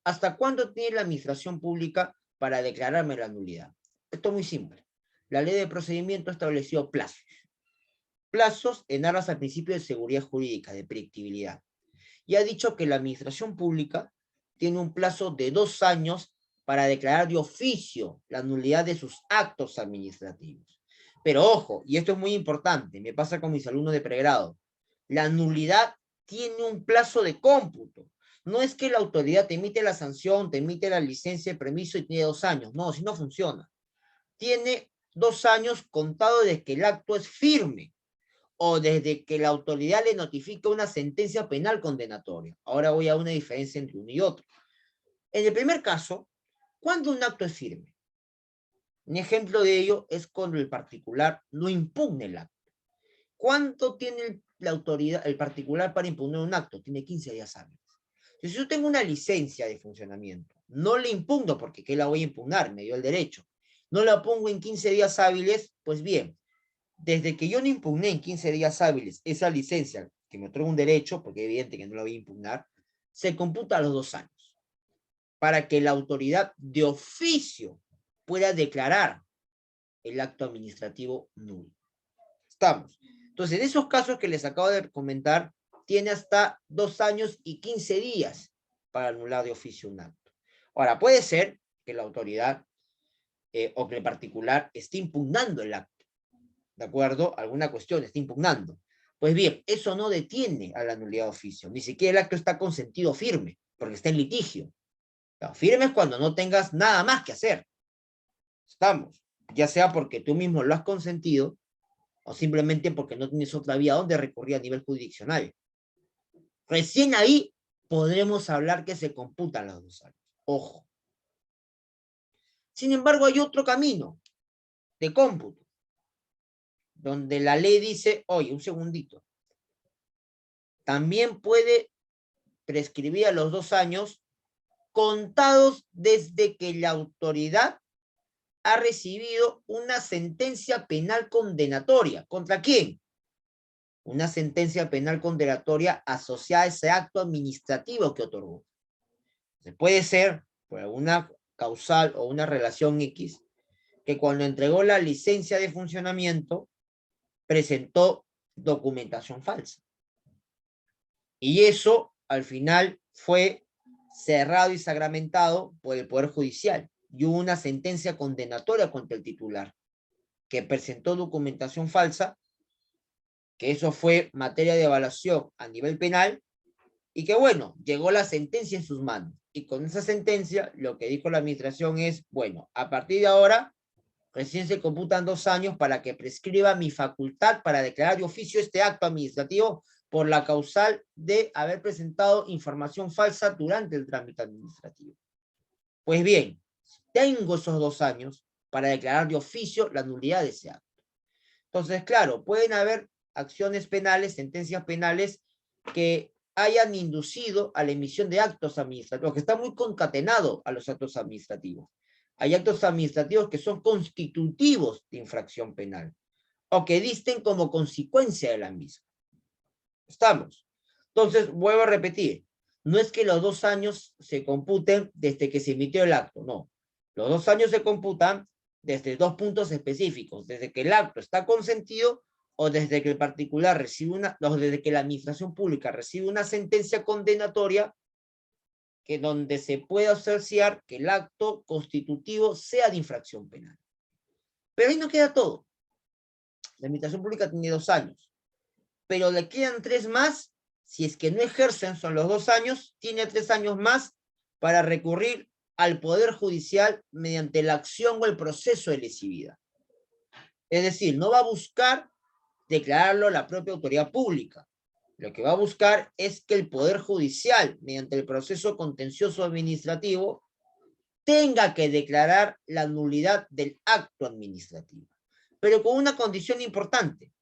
¿Hasta cuándo tiene la administración pública para declararme la nulidad? Esto es muy simple. La ley de procedimiento estableció plazos. Plazos en aras al principio de seguridad jurídica, de predictibilidad. Y ha dicho que la administración pública tiene un plazo de 2 años para declarar de oficio la nulidad de sus actos administrativos. Pero ojo, y esto es muy importante, me pasa con mis alumnos de pregrado, la nulidad tiene un plazo de cómputo. No es que la autoridad te emite la sanción, te emite la licencia, el permiso y tiene 2 años. No, así no funciona. Tiene 2 años contado desde que el acto es firme o desde que la autoridad le notifica una sentencia penal condenatoria. Ahora voy a una diferencia entre uno y otro. En el primer caso, ¿cuándo un acto es firme? Un ejemplo de ello es cuando el particular no impugne el acto. ¿Cuánto tiene la autoridad, el particular para impugnar un acto? Tiene 15 días hábiles. Si yo tengo una licencia de funcionamiento, no le impugno porque ¿qué la voy a impugnar? Me dio el derecho. No la pongo en 15 días hábiles, pues bien, desde que yo no impugné en 15 días hábiles esa licencia que me otorga un derecho, porque es evidente que no la voy a impugnar, se computa a los 2 años para que la autoridad de oficio pueda declarar el acto administrativo nulo. Estamos. Entonces, en esos casos que les acabo de comentar, tiene hasta 2 años y 15 días para anular de oficio un acto. Ahora, puede ser que la autoridad o que el particular esté impugnando el acto. ¿De acuerdo? Alguna cuestión está impugnando. Pues bien, eso no detiene a la nulidad de oficio. Ni siquiera el acto está consentido firme, porque está en litigio. Claro, firme es cuando no tengas nada más que hacer. Estamos. Ya sea porque tú mismo lo has consentido, o simplemente porque no tienes otra vía donde recurrir a nivel jurisdiccional. Recién ahí podremos hablar que se computan los 2 años. Ojo. Sin embargo, hay otro camino de cómputo, donde la ley dice, oye, un segundito, también puede prescribir a los 2 años contados desde que la autoridad ha recibido una sentencia penal condenatoria. ¿Contra quién? una sentencia penal condenatoria asociada a ese acto administrativo que otorgó. Puede ser por alguna causal o una relación X, que cuando entregó la licencia de funcionamiento presentó documentación falsa. Y eso al final fue cerrado y sagramentado por el Poder Judicial. Y hubo una sentencia condenatoria contra el titular, que presentó documentación falsa, que eso fue materia de evaluación a nivel penal, y que bueno, llegó la sentencia en sus manos. Y con esa sentencia, lo que dijo la administración es, bueno, a partir de ahora, recién se computan 2 años para que prescriba mi facultad para declarar de oficio este acto administrativo por la causal de haber presentado información falsa durante el trámite administrativo. Pues bien, tengo esos 2 años para declarar de oficio la nulidad de ese acto. Entonces, claro, pueden haber acciones penales, sentencias penales que hayan inducido a la emisión de actos administrativos, que está muy concatenado a los actos administrativos. Hay actos administrativos que son constitutivos de infracción penal o que disten como consecuencia de la misma. ¿Estamos? Entonces, vuelvo a repetir, no es que los 2 años se computen desde que se emitió el acto, no. Los 2 años se computan desde 2 puntos específicos, desde que el acto está consentido o desde que el particular recibe desde que la administración pública recibe una sentencia condenatoria que donde se pueda asociar que el acto constitutivo sea de infracción penal. Pero ahí no queda todo. La administración pública tiene 2 años, pero le quedan 3 más, si es que no ejercen, son los 2 años, tiene 3 años más para recurrir al Poder Judicial mediante la acción o el proceso de lesividad. Es decir, no va a buscar declararlo la propia autoridad pública. Lo que va a buscar es que el Poder Judicial, mediante el proceso contencioso administrativo, tenga que declarar la nulidad del acto administrativo, pero con una condición importante,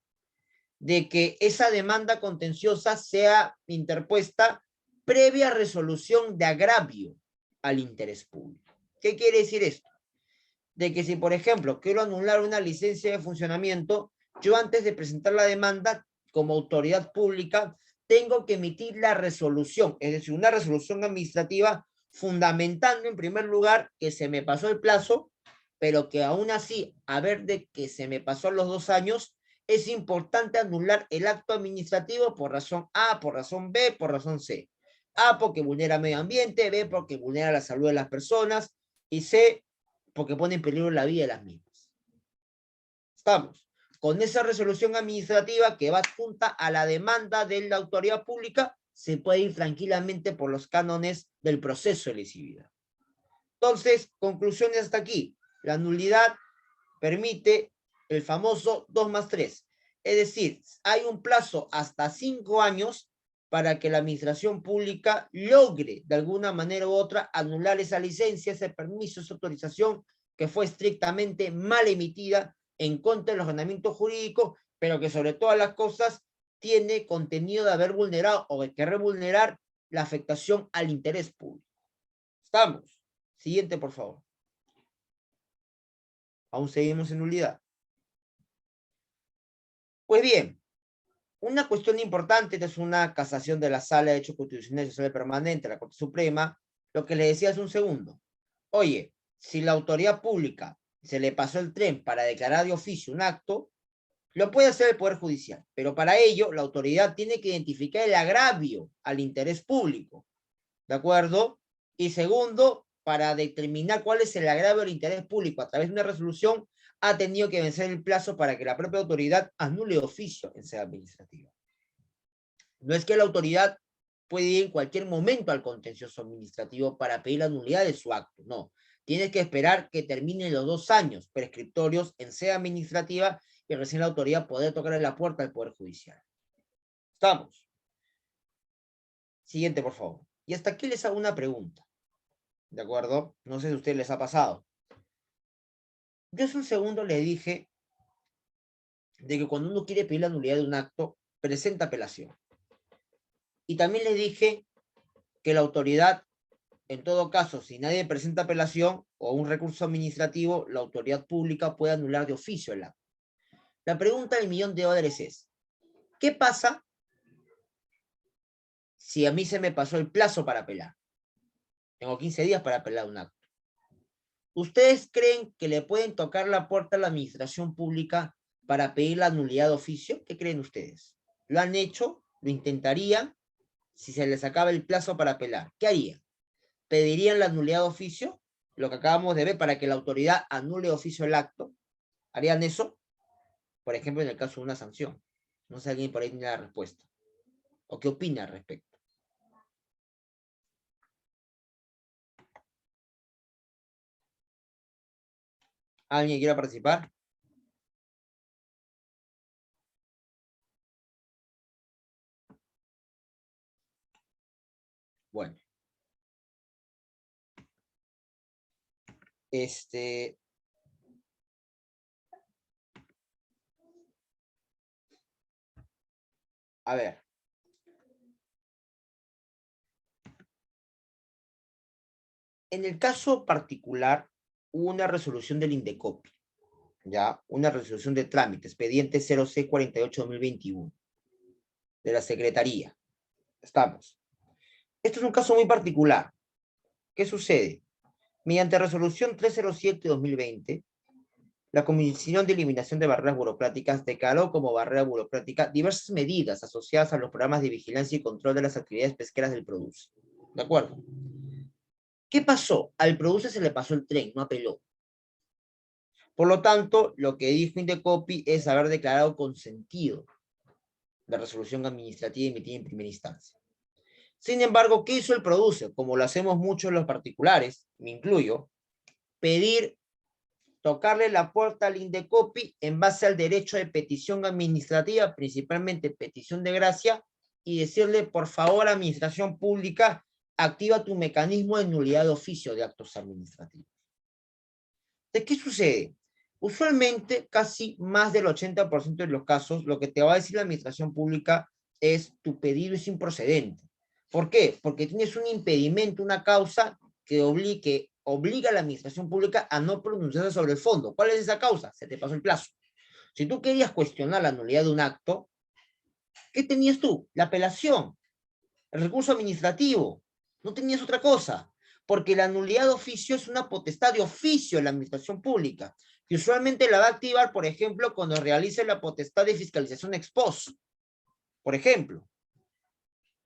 de que esa demanda contenciosa sea interpuesta previa resolución de agravio al interés público. ¿Qué quiere decir esto? De que si, por ejemplo, quiero anular una licencia de funcionamiento, yo antes de presentar la demanda como autoridad pública, tengo que emitir la resolución, es decir, una resolución administrativa fundamentando en primer lugar que se me pasó el plazo, pero que aún así, a ver de que se me pasó los 2 años, es importante anular el acto administrativo por razón A, por razón B, por razón C. A, porque vulnera medio ambiente, B, porque vulnera la salud de las personas, y C, porque pone en peligro la vida de las mismas. Estamos. Con esa resolución administrativa que va adjunta a la demanda de la autoridad pública, se puede ir tranquilamente por los cánones del proceso de lesividad. Entonces, conclusiones hasta aquí. La nulidad permite el famoso 2+3. Es decir, hay un plazo hasta 5 años para que la administración pública logre de alguna manera u otra anular esa licencia, ese permiso, esa autorización que fue estrictamente mal emitida en contra del ordenamiento jurídico, pero que sobre todas las cosas tiene contenido de haber vulnerado o de querer vulnerar la afectación al interés público. ¿Estamos? Siguiente, por favor. Aún seguimos en nulidad. Pues bien, una cuestión importante, esta es una casación de la Sala de Hechos Constitucionales y Social Permanente, la Corte Suprema, lo que le decía hace un segundo. Oye, si la autoridad pública se le pasó el tren para declarar de oficio un acto, lo puede hacer el Poder Judicial, pero para ello la autoridad tiene que identificar el agravio al interés público, ¿de acuerdo? Y segundo, para determinar cuál es el agravio al interés público a través de una resolución, ha tenido que vencer el plazo para que la propia autoridad anule oficio en sede administrativa. No es que la autoridad puede ir en cualquier momento al contencioso administrativo para pedir la nulidad de su acto, no. Tienes que esperar que terminen los 2 años prescriptorios en sede administrativa y recién la autoridad poder tocar en la puerta del Poder Judicial. ¿Estamos? Siguiente, por favor. Y hasta aquí les hago una pregunta. ¿De acuerdo? No sé si a ustedes les ha pasado. Yo hace un segundo les dije de que cuando uno quiere pedir la nulidad de un acto, presenta apelación. Y también les dije que la autoridad, en todo caso, si nadie presenta apelación o un recurso administrativo, la autoridad pública puede anular de oficio el acto. La pregunta del $1.000.000 es, ¿Qué pasa si a mí se me pasó el plazo para apelar? Tengo 15 días para apelar un acto. ¿Ustedes creen que le pueden tocar la puerta a la administración pública para pedir la nulidad de oficio? ¿Qué creen ustedes? ¿Lo han hecho? ¿Lo intentarían? Si se les acaba el plazo para apelar, ¿qué harían? ¿Pedirían la nulidad de oficio? Lo que acabamos de ver, para que la autoridad anule de oficio el acto. ¿Harían eso? Por ejemplo, en el caso de una sanción. No sé si alguien por ahí tiene la respuesta. ¿O qué opina al respecto? ¿Alguien quiere participar? Bueno. A ver. En el caso particular, hubo una resolución del INDECOPI, ¿ya? Una resolución de trámite, expediente 0648-2021, de la Secretaría. Estamos. Esto es un caso muy particular. ¿Qué sucede? Mediante resolución 307-2020, la Comisión de Eliminación de Barreras Burocráticas declaró como barrera burocrática diversas medidas asociadas a los programas de vigilancia y control de las actividades pesqueras del Produce. ¿De acuerdo? ¿Qué pasó? Al Produce se le pasó el tren, no apeló. Por lo tanto, lo que dijo Indecopi es haber declarado consentido la resolución administrativa emitida en primera instancia. Sin embargo, ¿qué hizo el Produce? Como lo hacemos muchos los particulares, me incluyo, pedir, tocarle la puerta al Indecopi en base al derecho de petición administrativa, principalmente petición de gracia, y decirle, por favor, administración pública, activa tu mecanismo de nulidad de oficio de actos administrativos. ¿De qué sucede? Usualmente, casi más del 80% de los casos, lo que te va a decir la administración pública es tu pedido es improcedente. ¿Por qué? Porque tienes un impedimento, una causa que obliga a la administración pública a no pronunciarse sobre el fondo. ¿Cuál es esa causa? Se te pasó el plazo. Si tú querías cuestionar la nulidad de un acto, ¿qué tenías tú? La apelación, el recurso administrativo. No tenías otra cosa, porque la nulidad de oficio es una potestad de oficio de la administración pública, que usualmente la va a activar, por ejemplo, cuando realice la potestad de fiscalización ex post, por ejemplo.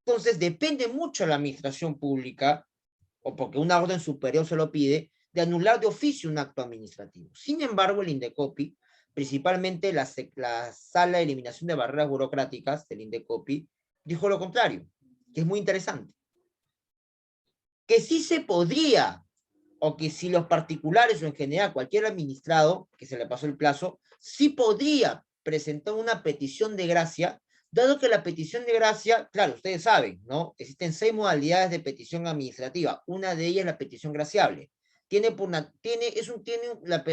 Entonces, depende mucho de la administración pública, o porque una orden superior se lo pide, de anular de oficio un acto administrativo. Sin embargo, el Indecopi, principalmente la Sala de Eliminación de Barreras Burocráticas del Indecopi, dijo lo contrario, que es muy interesante. Que sí se podría, o que si los particulares o en general cualquier administrado que se le pasó el plazo, sí podría presentar una petición de gracia, dado que la petición de gracia, claro, ustedes saben, ¿no? Existen 6 modalidades de petición administrativa. Una de ellas es la petición graciable.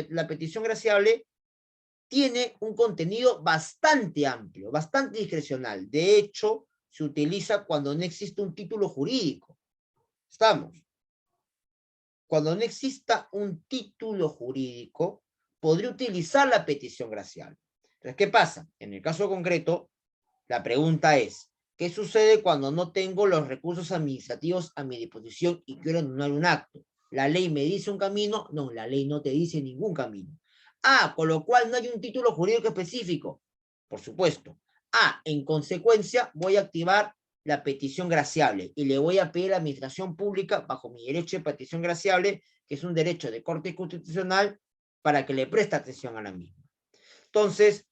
La petición graciable tiene un contenido bastante amplio, bastante discrecional. De hecho, se utiliza cuando no existe un título jurídico. Estamos. Cuando no exista un título jurídico, podría utilizar la petición gracial. Entonces, ¿qué pasa? En el caso concreto, la pregunta es, ¿qué sucede cuando no tengo los recursos administrativos a mi disposición y quiero anular un acto? ¿La ley me dice un camino? No, la ley no te dice ningún camino. Con lo cual no hay un título jurídico específico. Por supuesto. En consecuencia, voy a activar la petición graciable y le voy a pedir a la administración pública, bajo mi derecho de petición graciable, que es un derecho de corte constitucional, para que le preste atención a la misma. Entonces,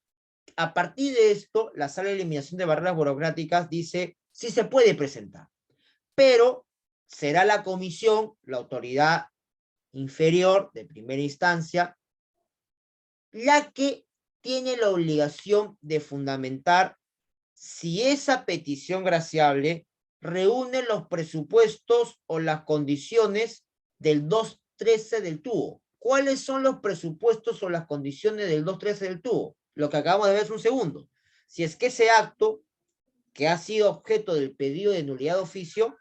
a partir de esto, la Sala de Eliminación de Barreras Burocráticas dice, sí se puede presentar, pero será la comisión, la autoridad inferior de primera instancia, la que tiene la obligación de fundamentar si esa petición graciable reúne los presupuestos o las condiciones del 213 del tubo. ¿Cuáles son los presupuestos o las condiciones del 213 del tubo? Lo que acabamos de ver hace un segundo. Si es que ese acto que ha sido objeto del pedido de nulidad de oficio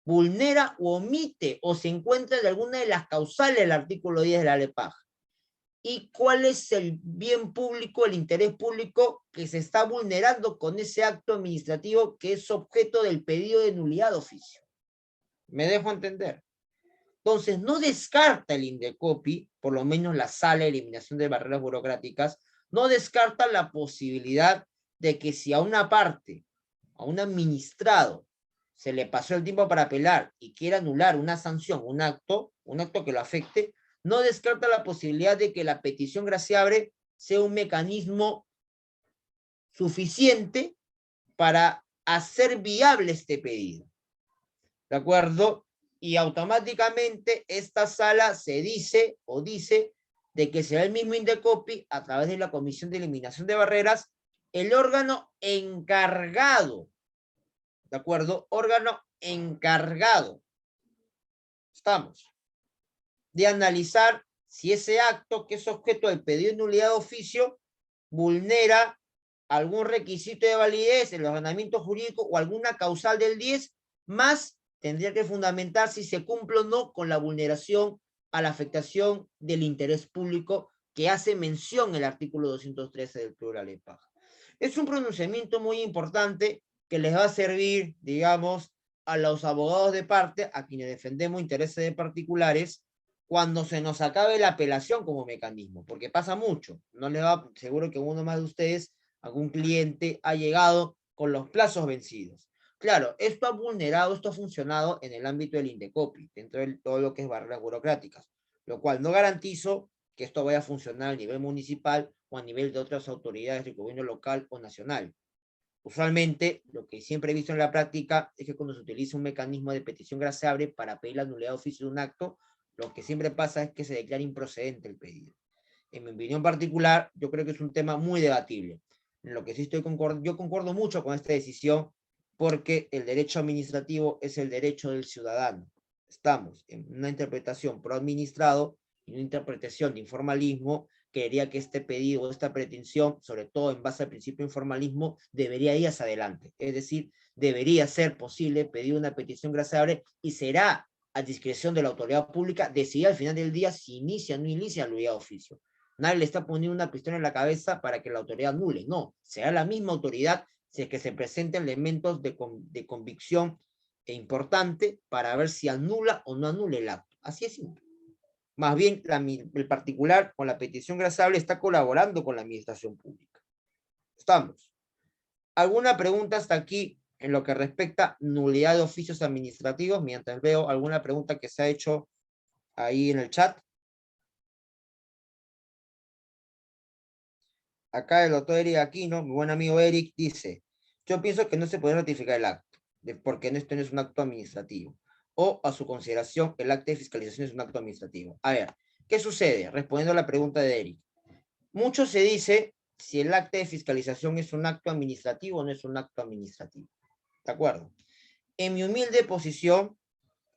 vulnera o omite o se encuentra en alguna de las causales del artículo 10 de la LEPAJ. y cuál es el bien público, el interés público que se está vulnerando con ese acto administrativo que es objeto del pedido de nulidad de oficio. ¿Me dejo entender? Entonces, no descarta el Indecopi, por lo menos la sala de eliminación de barreras burocráticas, no descarta la posibilidad de que si a una parte, a un administrado, se le pasó el tiempo para apelar y quiere anular una sanción, un acto que lo afecte, no descarta la posibilidad de que la petición graciable sea un mecanismo suficiente para hacer viable este pedido. ¿De acuerdo? Y automáticamente esta sala se dice o dice de que será el mismo Indecopi, a través de la Comisión de Eliminación de Barreras, el órgano encargado, ¿de acuerdo? Órgano encargado, estamos, de analizar si ese acto que es objeto del pedido de nulidad de oficio vulnera algún requisito de validez, el ordenamiento jurídico o alguna causal del 10, más tendría que fundamentar si se cumple o no con la vulneración a la afectación del interés público que hace mención el artículo 213 del plural EPAG. Es un pronunciamiento muy importante que les va a servir, digamos, a los abogados de parte, a quienes defendemos intereses de particulares, cuando se nos acabe la apelación como mecanismo, porque pasa mucho. No les va, seguro que uno más de ustedes, algún cliente ha llegado con los plazos vencidos. Claro, esto ha vulnerado, esto ha funcionado en el ámbito del Indecopi, dentro de todo lo que es barreras burocráticas, lo cual no garantizo que esto vaya a funcionar a nivel municipal o a nivel de otras autoridades del gobierno local o nacional. Usualmente, lo que siempre he visto en la práctica es que cuando se utiliza un mecanismo de petición graciable para pedir la nulidad de oficio de un acto, lo que siempre pasa es que se declara improcedente el pedido. En mi opinión particular, yo creo que es un tema muy debatible. En lo que sí yo concuerdo mucho con esta decisión, porque el derecho administrativo es el derecho del ciudadano. Estamos en una interpretación pro administrado y una interpretación de informalismo que diría que este pedido, esta pretensión, sobre todo en base al principio de informalismo, debería ir hacia adelante. Es decir, debería ser posible pedir una petición graciable y será a discreción de la autoridad pública decidir al final del día si inicia o no inicia la nulidad de oficio. Nadie le está poniendo una pistola en la cabeza para que la autoridad anule. No, será la misma autoridad si es que se presenten elementos de convicción importante para ver si anula o no anula el acto. Así es simple. Más bien, el particular con la petición graciable está colaborando con la administración pública. Estamos. ¿Alguna pregunta hasta aquí en lo que respecta a nulidad de oficios administrativos? Mientras veo alguna pregunta que se ha hecho ahí en el chat. Acá el doctor Eric Aquino, mi buen amigo Eric, dice: yo pienso que no se puede ratificar el acto, porque esto no es un acto administrativo. O, a su consideración, el acto de fiscalización es un acto administrativo. A ver, ¿qué sucede? Respondiendo a la pregunta de Eric. Mucho se dice si el acta de fiscalización es un acto administrativo o no es un acto administrativo. ¿De acuerdo? En mi humilde posición,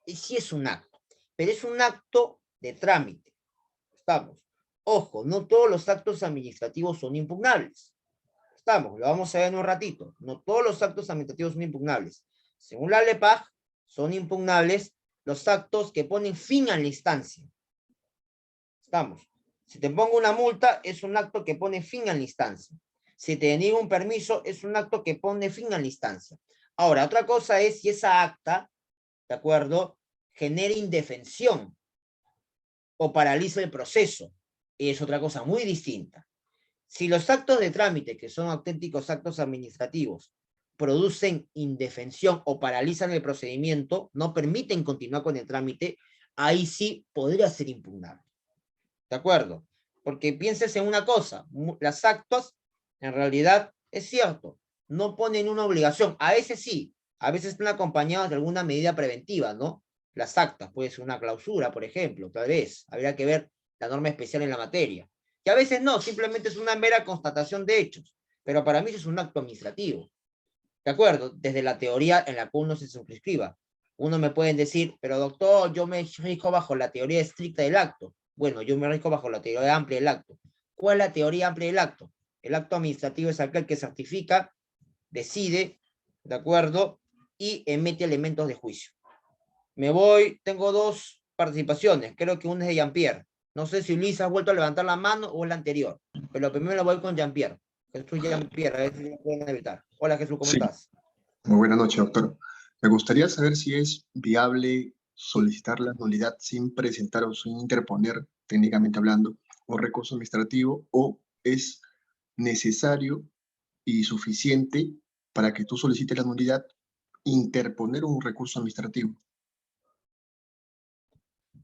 sí es un acto, pero es un acto de trámite. Estamos. Ojo, no todos los actos administrativos son impugnables. Estamos, lo vamos a ver en un ratito. No todos los actos administrativos son impugnables. Según la LEPAG, son impugnables los actos que ponen fin a la instancia. Estamos. Si te pongo una multa, es un acto que pone fin a la instancia. Si te deniego un permiso, es un acto que pone fin a la instancia. Ahora, otra cosa es si esa acta, ¿de acuerdo?, genera indefensión o paraliza el proceso. Es otra cosa muy distinta. Si los actos de trámite, que son auténticos actos administrativos, producen indefensión o paralizan el procedimiento, no permiten continuar con el trámite, ahí sí podría ser impugnable. ¿De acuerdo? Porque pienses en una cosa, las actas, en realidad, es cierto, no ponen una obligación. A veces sí, a veces están acompañadas de alguna medida preventiva, ¿no? Las actas, puede ser una clausura, por ejemplo, tal vez. Habría que ver la norma especial en la materia. Y a veces no, simplemente es una mera constatación de hechos. Pero para mí eso es un acto administrativo. ¿De acuerdo? Desde la teoría en la que uno se suscriba. Uno me pueden decir, pero doctor, yo me rijo bajo la teoría estricta del acto. Bueno, yo me rijo bajo la teoría amplia del acto. ¿Cuál es la teoría amplia del acto? El acto administrativo es aquel que certifica, decide, ¿de acuerdo? Y emite elementos de juicio. Me voy, tengo dos participaciones, creo que una es de Jean-Pierre. No sé si Luis ha vuelto a levantar la mano o la anterior, pero primero voy con Jean-Pierre. Jesús Jean-Pierre, a ver si lo pueden evitar. Hola Jesús, ¿cómo Sí, estás? muy buena noche, doctor. Me gustaría saber si es viable solicitar la nulidad sin presentar o sin interponer, técnicamente hablando, un recurso administrativo, o es necesario y suficiente para que tú solicites la nulidad interponer un recurso administrativo.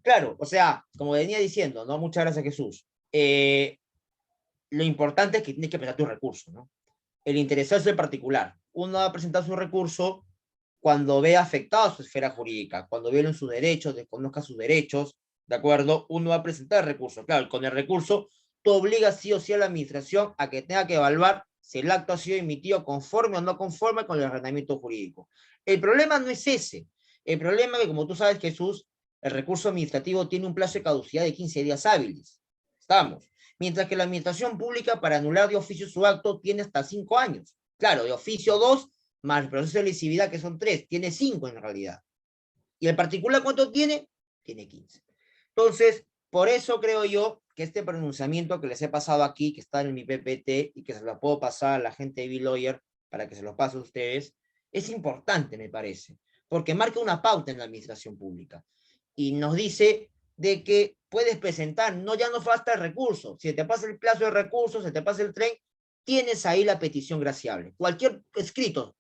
Claro, o sea, como venía diciendo, ¿no? Muchas gracias, Jesús. Lo importante es que tienes que presentar tu recurso, ¿no? El interesado es el particular. Uno va a presentar su recurso cuando ve afectada su esfera jurídica, cuando violen sus derechos, desconozca sus derechos, ¿de acuerdo? Uno va a presentar el recurso. Claro, con el recurso, tú obligas sí o sí a la administración a que tenga que evaluar si el acto ha sido emitido conforme o no conforme con el ordenamiento jurídico. El problema no es ese. El problema es que, como tú sabes, Jesús, el recurso administrativo tiene un plazo de caducidad de 15 días hábiles. Estamos. Mientras que la administración pública, para anular de oficio su acto, tiene hasta 5 años. Claro, de oficio 2, más el proceso de lesividad, que son 3, tiene 5 en realidad. ¿Y el particular cuánto tiene? Tiene 15. Entonces, por eso creo yo que este pronunciamiento que les he pasado aquí, que está en mi PPT y que se lo puedo pasar a la gente de B-Lawyer para que se lo pase a ustedes, es importante, me parece, porque marca una pauta en la administración pública y nos dice de que puedes presentar, no, ya no falta el recurso, si te pasa el plazo de recursos, se te pasa el tren, tienes ahí la petición graciable. Cualquier escrito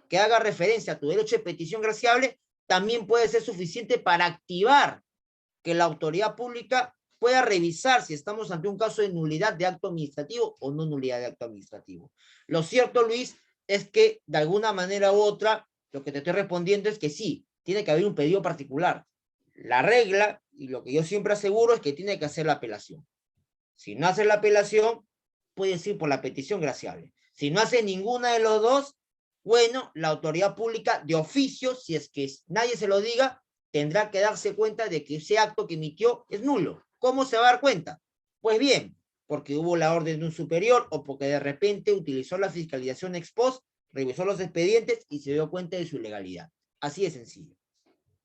que haga referencia a tu derecho de petición graciable también puede ser suficiente para activar que la autoridad pública pueda revisar si estamos ante un caso de nulidad de acto administrativo o no nulidad de acto administrativo. Lo cierto, Luis, es que de alguna manera u otra, lo que te estoy respondiendo es que sí, tiene que haber un pedido particular. La regla, y lo que yo siempre aseguro, es que tiene que hacer la apelación. Si no hace la apelación, puedes ir por la petición graciable. Si no hace ninguna de los dos, bueno, la autoridad pública de oficio, si es que nadie se lo diga, tendrá que darse cuenta de que ese acto que emitió es nulo. ¿Cómo se va a dar cuenta? Pues bien, porque hubo la orden de un superior o porque de repente utilizó la fiscalización ex post, revisó los expedientes y se dio cuenta de su ilegalidad. Así de sencillo.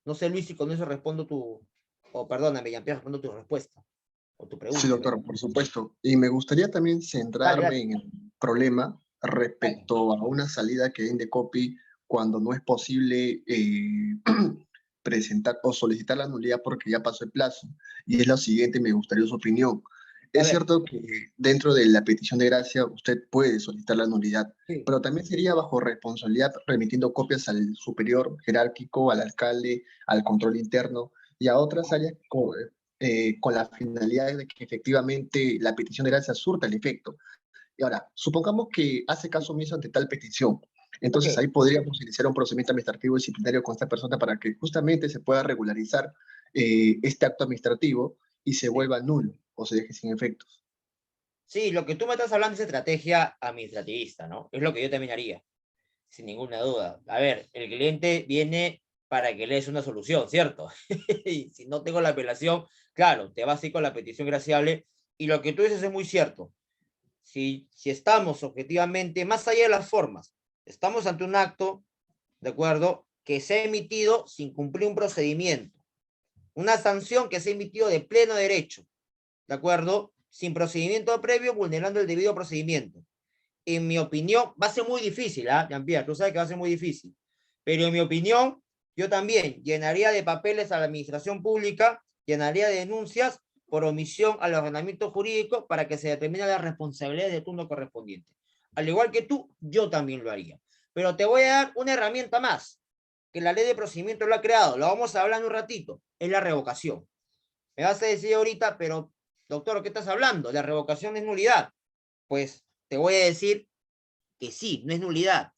No sé, Luis, si con eso respondo perdóname, Jean-Pierre, respondo tu respuesta o tu pregunta. Sí, doctor, por supuesto. Y me gustaría también centrarme Dale. en el problema respecto a una salida que den de copy cuando no es posible presentar o solicitar la nulidad porque ya pasó el plazo. Y es lo siguiente, me gustaría su opinión. Es cierto que dentro de la petición de gracia usted puede solicitar la nulidad, Sí. pero también sería bajo responsabilidad remitiendo copias al superior jerárquico, al alcalde, al control interno y a otras áreas con la finalidad de que efectivamente la petición de gracia surta el efecto. Y ahora, supongamos que hace caso omiso ante tal petición. Entonces ahí podríamos iniciar un procedimiento administrativo disciplinario con esta persona para que justamente se pueda regularizar este acto administrativo y se vuelva nulo o se deje sin efectos. Sí, lo que tú me estás hablando es estrategia administrativista, ¿no? Es lo que yo también haría, sin ninguna duda. A ver, el cliente viene para que le des una solución, ¿cierto? Y si no tengo la apelación, claro, te vas a ir con la petición graciable. Y lo que tú dices es muy cierto. Si estamos objetivamente, más allá de las formas, estamos ante un acto, ¿de acuerdo?, que se ha emitido sin cumplir un procedimiento. Una sanción que se ha emitido de pleno derecho, ¿de acuerdo?, sin procedimiento previo, vulnerando el debido procedimiento. En mi opinión, va a ser muy difícil, ¿ah, Jean-Pierre? Tú sabes que va a ser muy difícil. Pero en mi opinión, yo también llenaría de papeles a la administración pública, llenaría de denuncias por omisión al ordenamiento jurídico para que se determine la responsabilidad de turno correspondiente. Al igual que tú, yo también lo haría. Pero te voy a dar una herramienta más, que la ley de procedimiento lo ha creado, lo vamos a hablar en un ratito, es la revocación. Me vas a decir ahorita, pero doctor, ¿qué estás hablando? La revocación es nulidad. Pues te voy a decir que sí, no es nulidad,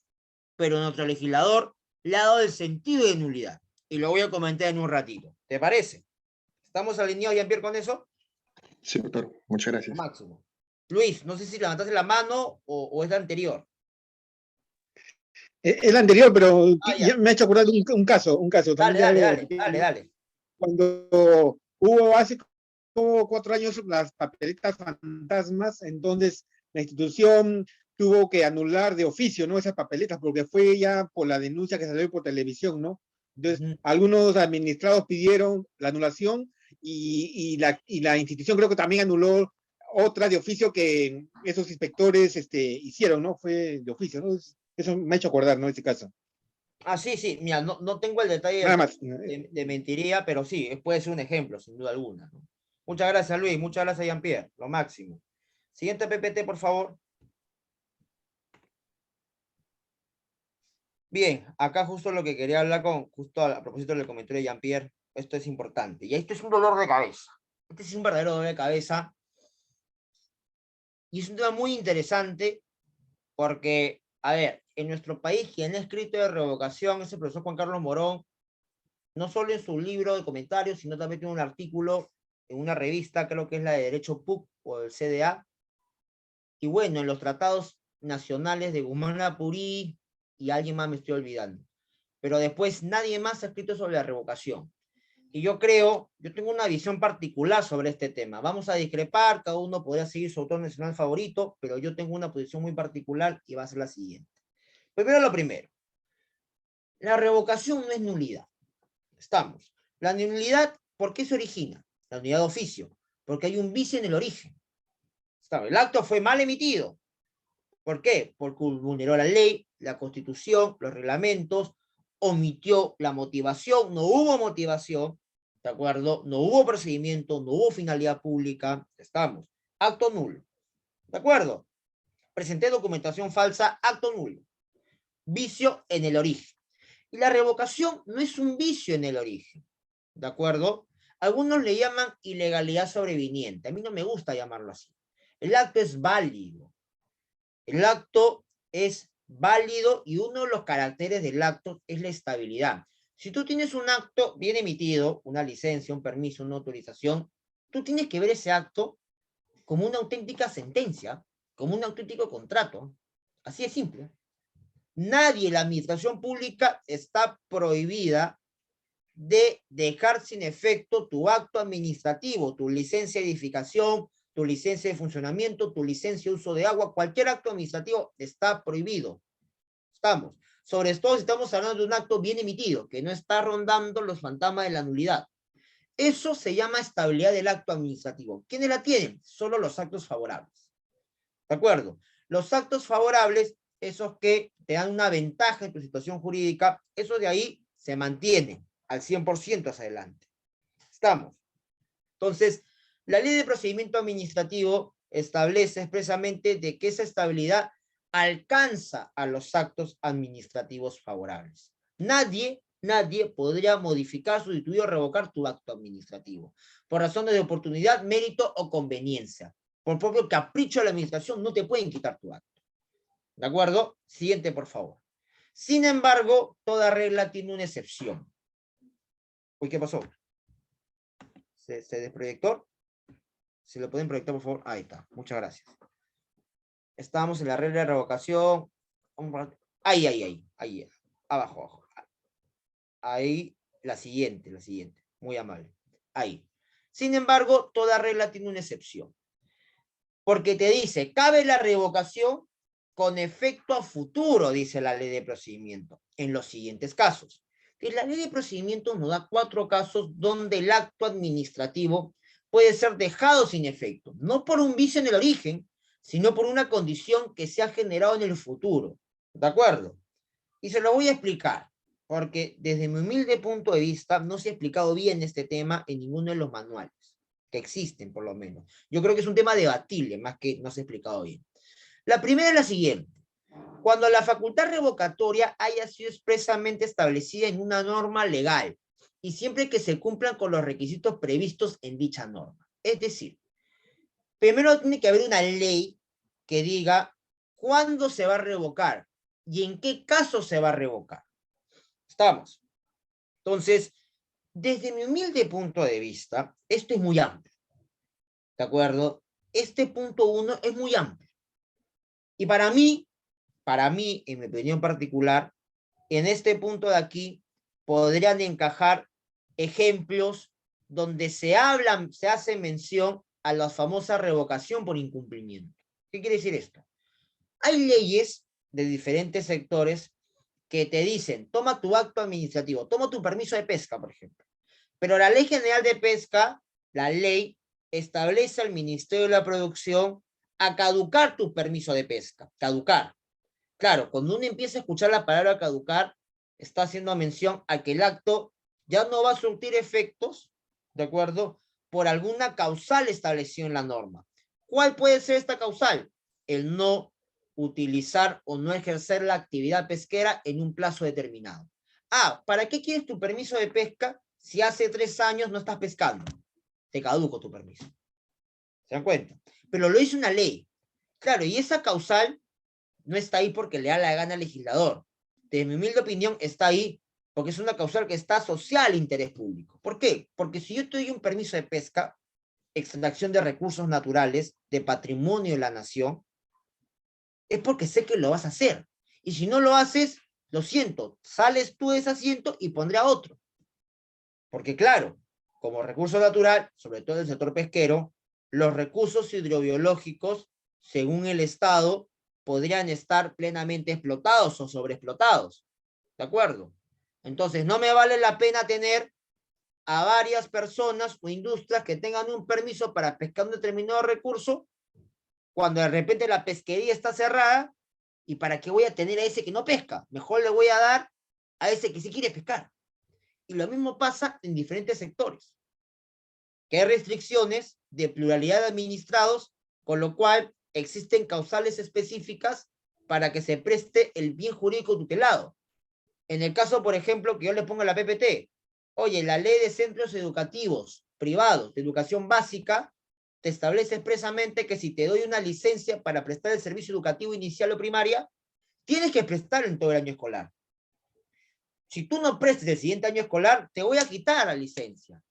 pero nuestro legislador le ha dado el sentido de nulidad. Y lo voy a comentar en un ratito. ¿Te parece? ¿Estamos alineados, Jean-Pierre, con eso? Sí, doctor. Muchas gracias. Máximo. Luis, no sé si levantaste la mano o es la anterior. Es la anterior, pero Ya. me ha hecho acordar un caso. Dale. Cuando hubo hace como 4 años las papeletas fantasmas, entonces la institución tuvo que anular de oficio, ¿no? Esas papeletas, porque fue ya por la denuncia que salió por televisión, ¿no? Entonces, algunos administrados pidieron la anulación y la institución creo que también anuló otra de oficio que esos inspectores hicieron, ¿no? Fue de oficio, ¿no? Eso me ha hecho acordar, ¿no? Ese caso. Ah, sí, sí, mira, no tengo el detalle Nada más. de mentiría, pero sí, puede ser un ejemplo, sin duda alguna, ¿no? Muchas gracias, Luis, muchas gracias, Jean-Pierre, lo máximo. Siguiente PPT, por favor. Bien, acá justo lo que quería hablar justo a propósito del comentario de Jean-Pierre, esto es importante, y esto es un dolor de cabeza, este es un verdadero dolor de cabeza, y es un tema muy interesante, porque, a ver, en nuestro país, quien ha escrito de revocación es el profesor Juan Carlos Morón, no solo en su libro de comentarios, sino también tiene un artículo en una revista, creo que es la de Derecho PUC o el CDA, y bueno, en los tratados nacionales de Guzmán Apurí y alguien más me estoy olvidando. Pero después nadie más ha escrito sobre la revocación. Y yo tengo una visión particular sobre este tema. Vamos a discrepar, cada uno podría seguir su autor nacional favorito, pero yo tengo una posición muy particular y va a ser la siguiente. Primero lo primero. La revocación no es nulidad. Estamos. La nulidad, ¿por qué se origina? La nulidad de oficio, porque hay un vicio en el origen. Estamos. El acto fue mal emitido. ¿Por qué? Porque vulneró la ley, la constitución, los reglamentos, omitió la motivación, no hubo motivación, ¿de acuerdo? No hubo procedimiento, no hubo finalidad pública, estamos. Acto nulo, ¿de acuerdo? Presenté documentación falsa, acto nulo. Vicio en el origen. Y la revocación no es un vicio en el origen, ¿de acuerdo? Algunos le llaman ilegalidad sobreviniente, a mí no me gusta llamarlo así. El acto es válido. El acto es válido y uno de los caracteres del acto es la estabilidad. Si tú tienes un acto bien emitido, una licencia, un permiso, una autorización, tú tienes que ver ese acto como una auténtica sentencia, como un auténtico contrato. Así es simple. Nadie en la administración pública está prohibida de dejar sin efecto tu acto administrativo, tu licencia de edificación, tu licencia de funcionamiento, tu licencia de uso de agua, cualquier acto administrativo está prohibido. Estamos. Sobre todo si estamos hablando de un acto bien emitido, que no está rondando los fantasmas de la nulidad. Eso se llama estabilidad del acto administrativo. ¿Quiénes la tienen? Solo los actos favorables. ¿De acuerdo? Los actos favorables, esos que te dan una ventaja en tu situación jurídica, esos de ahí se mantienen al 100% hacia adelante. Estamos. Entonces, la ley de procedimiento administrativo establece expresamente de que esa estabilidad alcanza a los actos administrativos favorables. Nadie podría modificar, sustituir o revocar tu acto administrativo por razones de oportunidad, mérito o conveniencia. Por propio capricho de la administración no te pueden quitar tu acto. ¿De acuerdo? Siguiente, por favor. Sin embargo, toda regla tiene una excepción. Uy, ¿qué pasó? ¿Se desproyectó? ¿Se lo pueden proyectar, por favor? Ahí está. Muchas gracias. Estamos en la regla de revocación. Ahí. Abajo. Ahí, la siguiente. Muy amable. Ahí. Sin embargo, toda regla tiene una excepción. Porque te dice, cabe la revocación con efecto a futuro, dice la ley de procedimiento, en los siguientes casos. Que la ley de procedimiento nos da 4 casos donde el acto administrativo puede ser dejado sin efecto, no por un vicio en el origen, sino por una condición que se ha generado en el futuro. ¿De acuerdo? Y se lo voy a explicar, porque desde mi humilde punto de vista no se ha explicado bien este tema en ninguno de los manuales, que existen por lo menos. Yo creo que es un tema debatible, más que no se ha explicado bien. La primera es la siguiente. Cuando la facultad revocatoria haya sido expresamente establecida en una norma legal y siempre que se cumplan con los requisitos previstos en dicha norma. Es decir, primero tiene que haber una ley que diga cuándo se va a revocar y en qué caso se va a revocar. ¿Estamos? Entonces, desde mi humilde punto de vista, esto es muy amplio. ¿De acuerdo? Este punto 1 es muy amplio. Y para mí, en mi opinión particular, en este punto de aquí podrían encajar ejemplos donde se hace mención a la famosa revocación por incumplimiento. ¿Qué quiere decir esto? Hay leyes de diferentes sectores que te dicen, toma tu acto administrativo, toma tu permiso de pesca, por ejemplo. Pero la Ley General de Pesca la ley establece al Ministerio de la Producción a caducar tu permiso de pesca. Caducar. Claro, cuando uno empieza a escuchar la palabra caducar, está haciendo mención a que el acto ya no va a surtir efectos, ¿de acuerdo?, por alguna causal establecida en la norma. ¿Cuál puede ser esta causal? El no utilizar o no ejercer la actividad pesquera en un plazo determinado. Ah, ¿para qué quieres tu permiso de pesca si hace 3 años no estás pescando? Te caduco tu permiso. ¿Se dan cuenta? Pero lo hizo una ley. Claro, y esa causal no está ahí porque le da la gana al legislador. De mi humilde opinión, está ahí porque es una causal que está asociada al interés público. ¿Por qué? Porque si yo te doy un permiso de pesca, extracción de recursos naturales, de patrimonio de la nación, es porque sé que lo vas a hacer. Y si no lo haces, lo siento, sales tú de ese asiento y pondré a otro. Porque claro, como recurso natural, sobre todo en el sector pesquero, los recursos hidrobiológicos, según el Estado, podrían estar plenamente explotados o sobreexplotados. ¿De acuerdo? Entonces, no me vale la pena tener a varias personas o industrias que tengan un permiso para pescar un determinado recurso cuando de repente la pesquería está cerrada. ¿Y para qué voy a tener a ese que no pesca? Mejor le voy a dar a ese que sí quiere pescar. Y lo mismo pasa en diferentes sectores, que hay restricciones de pluralidad de administrados, con lo cual existen causales específicas para que se preste el bien jurídico tutelado. En el caso, por ejemplo, que yo le ponga la PPT, oye, la ley de centros educativos privados de educación básica te establece expresamente que si te doy una licencia para prestar el servicio educativo inicial o primaria, tienes que prestar en todo el año escolar. Si tú no prestes el siguiente año escolar, te voy a quitar la licencia.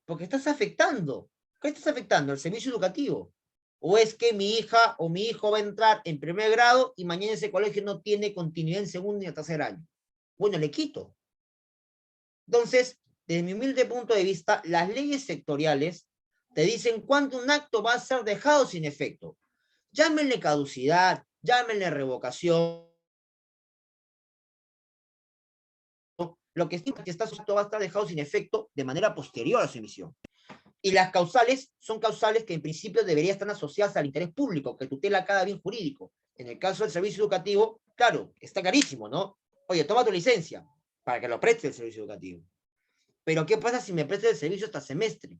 Porque estás afectando. ¿Qué estás afectando? El servicio educativo. O es que mi hija o mi hijo va a entrar en primer grado y mañana ese colegio no tiene continuidad en segundo ni tercer año. Bueno, le quito. Entonces, desde mi humilde punto de vista, las leyes sectoriales te dicen cuándo un acto va a ser dejado sin efecto. Llámenle caducidad, llámenle revocación. Lo que estima que este acto va a estar dejado sin efecto de manera posterior a su emisión. Y las causales son causales que en principio deberían estar asociadas al interés público, que tutela cada bien jurídico. En el caso del servicio educativo, claro, está carísimo, ¿no? Oye, toma tu licencia para que lo preste el servicio educativo. Pero ¿qué pasa si me presta el servicio hasta semestre?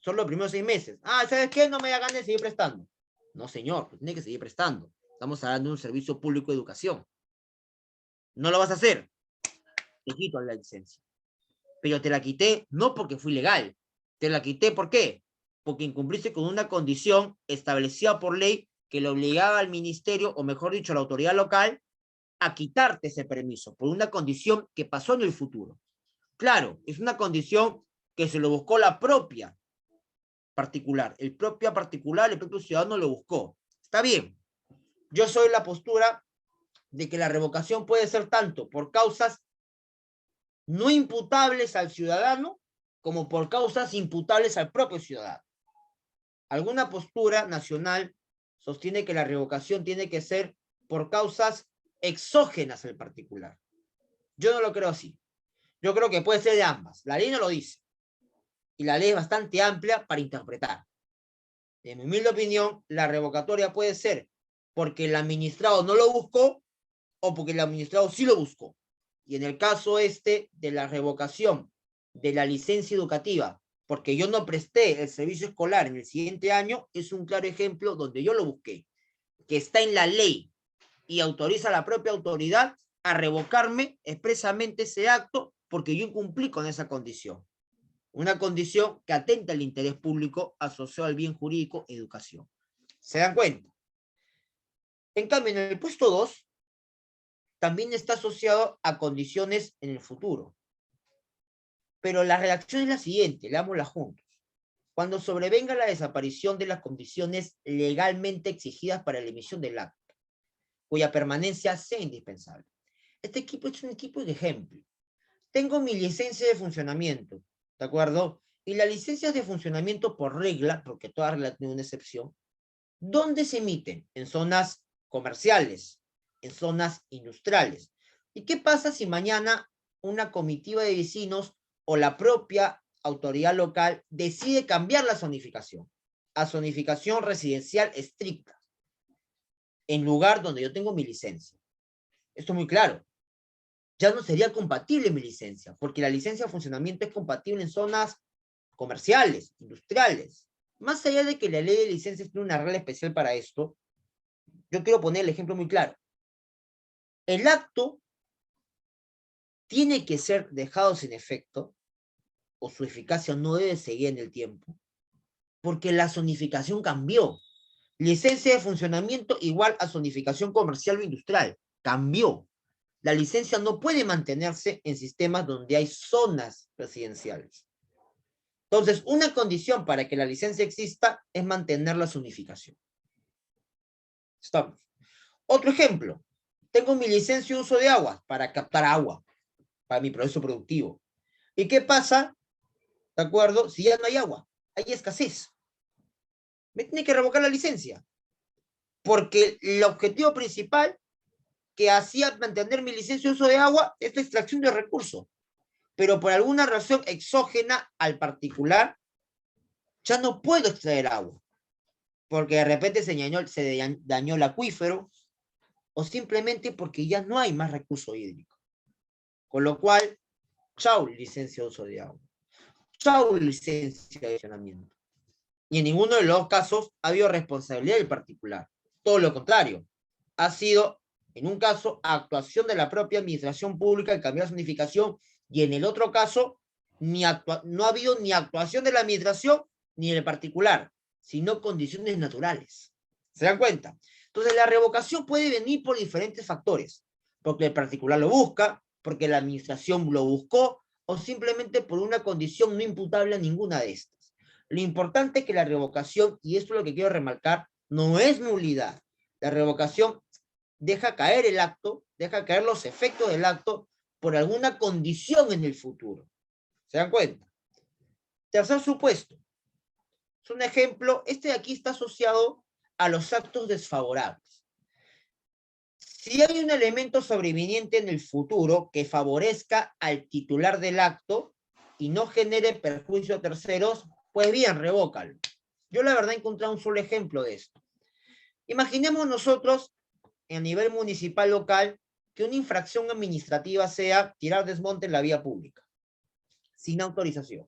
Son los primeros 6 meses. Ah, ¿sabes qué? No me da ganas de seguir prestando. No, señor, tiene que seguir prestando. Estamos hablando de un servicio público de educación. ¿No lo vas a hacer? Te quito la licencia. Pero te la quité no porque fui legal. Te la quité, ¿por qué? Porque incumpliste con una condición establecida por ley que le obligaba al ministerio, o mejor dicho, a la autoridad local, a quitarte ese permiso por una condición que pasó en el futuro. Claro, es una condición que se lo buscó la propia particular. El propio ciudadano lo buscó. Está bien. Yo soy la postura de que la revocación puede ser tanto por causas no imputables al ciudadano como por causas imputables al propio ciudadano. Alguna postura nacional sostiene que la revocación tiene que ser por causas exógenas al particular. Yo no lo creo así. Yo creo que puede ser de ambas. La ley no lo dice. Y la ley es bastante amplia para interpretar. En mi humilde opinión, la revocatoria puede ser porque el administrado no lo buscó o porque el administrado sí lo buscó. Y en el caso de la revocación de la licencia educativa, porque yo no presté el servicio escolar en el siguiente año, es un claro ejemplo donde yo lo busqué, que está en la ley y autoriza a la propia autoridad a revocarme expresamente ese acto porque yo incumplí con esa condición. Una condición que atenta al interés público asociado al bien jurídico educación. ¿Se dan cuenta? En cambio, en el puesto 2, también está asociado a condiciones en el futuro. Pero la redacción es la siguiente, leámosla juntos. Cuando sobrevenga la desaparición de las condiciones legalmente exigidas para la emisión del acto, cuya permanencia sea indispensable. Este equipo es un equipo de ejemplo. Tengo mi licencia de funcionamiento, ¿de acuerdo? Y las licencias de funcionamiento por regla, porque todas reglas tienen una excepción, ¿dónde se emiten? En zonas comerciales, en zonas industriales. ¿Y qué pasa si mañana una comitiva de vecinos o la propia autoridad local decide cambiar la zonificación a zonificación residencial estricta, en lugar donde yo tengo mi licencia. Esto es muy claro. Ya no sería compatible mi licencia, porque la licencia de funcionamiento es compatible en zonas comerciales, industriales. Más allá de que la ley de licencias tiene una regla especial para esto, yo quiero poner el ejemplo muy claro. El acto tiene que ser dejado sin efecto, o su eficacia no debe seguir en el tiempo, porque la zonificación cambió. Licencia de funcionamiento igual a zonificación comercial o industrial. Cambió. La licencia no puede mantenerse en sistemas donde hay zonas residenciales. Entonces, una condición para que la licencia exista es mantener la zonificación. Estamos. Otro ejemplo. Tengo mi licencia de uso de agua para captar agua para mi proceso productivo. ¿Y qué pasa? ¿De acuerdo? Si ya no hay agua, hay escasez. Me tiene que revocar la licencia. Porque el objetivo principal que hacía mantener mi licencia de uso de agua es la extracción de recursos. Pero por alguna razón exógena al particular, ya no puedo extraer agua. Porque de repente se dañó el acuífero, o simplemente porque ya no hay más recurso hídrico. Con lo cual, chao licencia de uso de agua. Chao licencia de funcionamiento. Y en ninguno de los casos ha habido responsabilidad del particular. Todo lo contrario. Ha sido, en un caso, actuación de la propia administración pública en cambiar la zonificación, y en el otro caso, no ha habido ni actuación de la administración ni del particular, sino condiciones naturales. ¿Se dan cuenta? Entonces, la revocación puede venir por diferentes factores, porque el particular lo busca, porque la administración lo buscó, o simplemente por una condición no imputable a ninguna de estas. Lo importante es que la revocación, y esto es lo que quiero remarcar, no es nulidad. La revocación deja caer el acto, deja caer los efectos del acto por alguna condición en el futuro. ¿Se dan cuenta? Tercer supuesto. Es un ejemplo, este de aquí está asociado a los actos desfavorables. Si hay un elemento sobreviniente en el futuro que favorezca al titular del acto y no genere perjuicio a terceros, pues bien, revócalo. Yo la verdad he encontrado un solo ejemplo de esto. Imaginemos nosotros, a nivel municipal local, que una infracción administrativa sea tirar desmonte en la vía pública, sin autorización.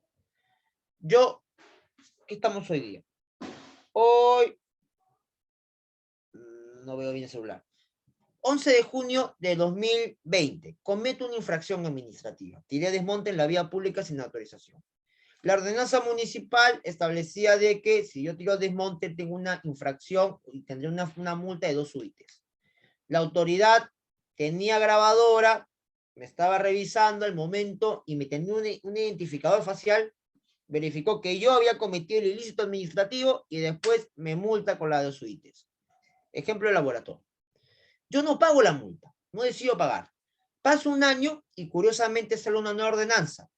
¿Qué estamos hoy día? Hoy, no veo bien el celular. 11 de junio de 2020, cometo una infracción administrativa. Tiré desmonte en la vía pública sin autorización. La ordenanza municipal establecía de que si yo tiro desmonte tengo una infracción y tendré una multa de 2 UITs. La autoridad tenía grabadora, me estaba revisando al momento y me tenía un identificador facial, verificó que yo había cometido el ilícito administrativo y después me multa con la 2 UITs. Ejemplo de laboratorio. Yo no pago la multa, no decido pagar. Pasa un año y curiosamente sale una nueva ordenanza,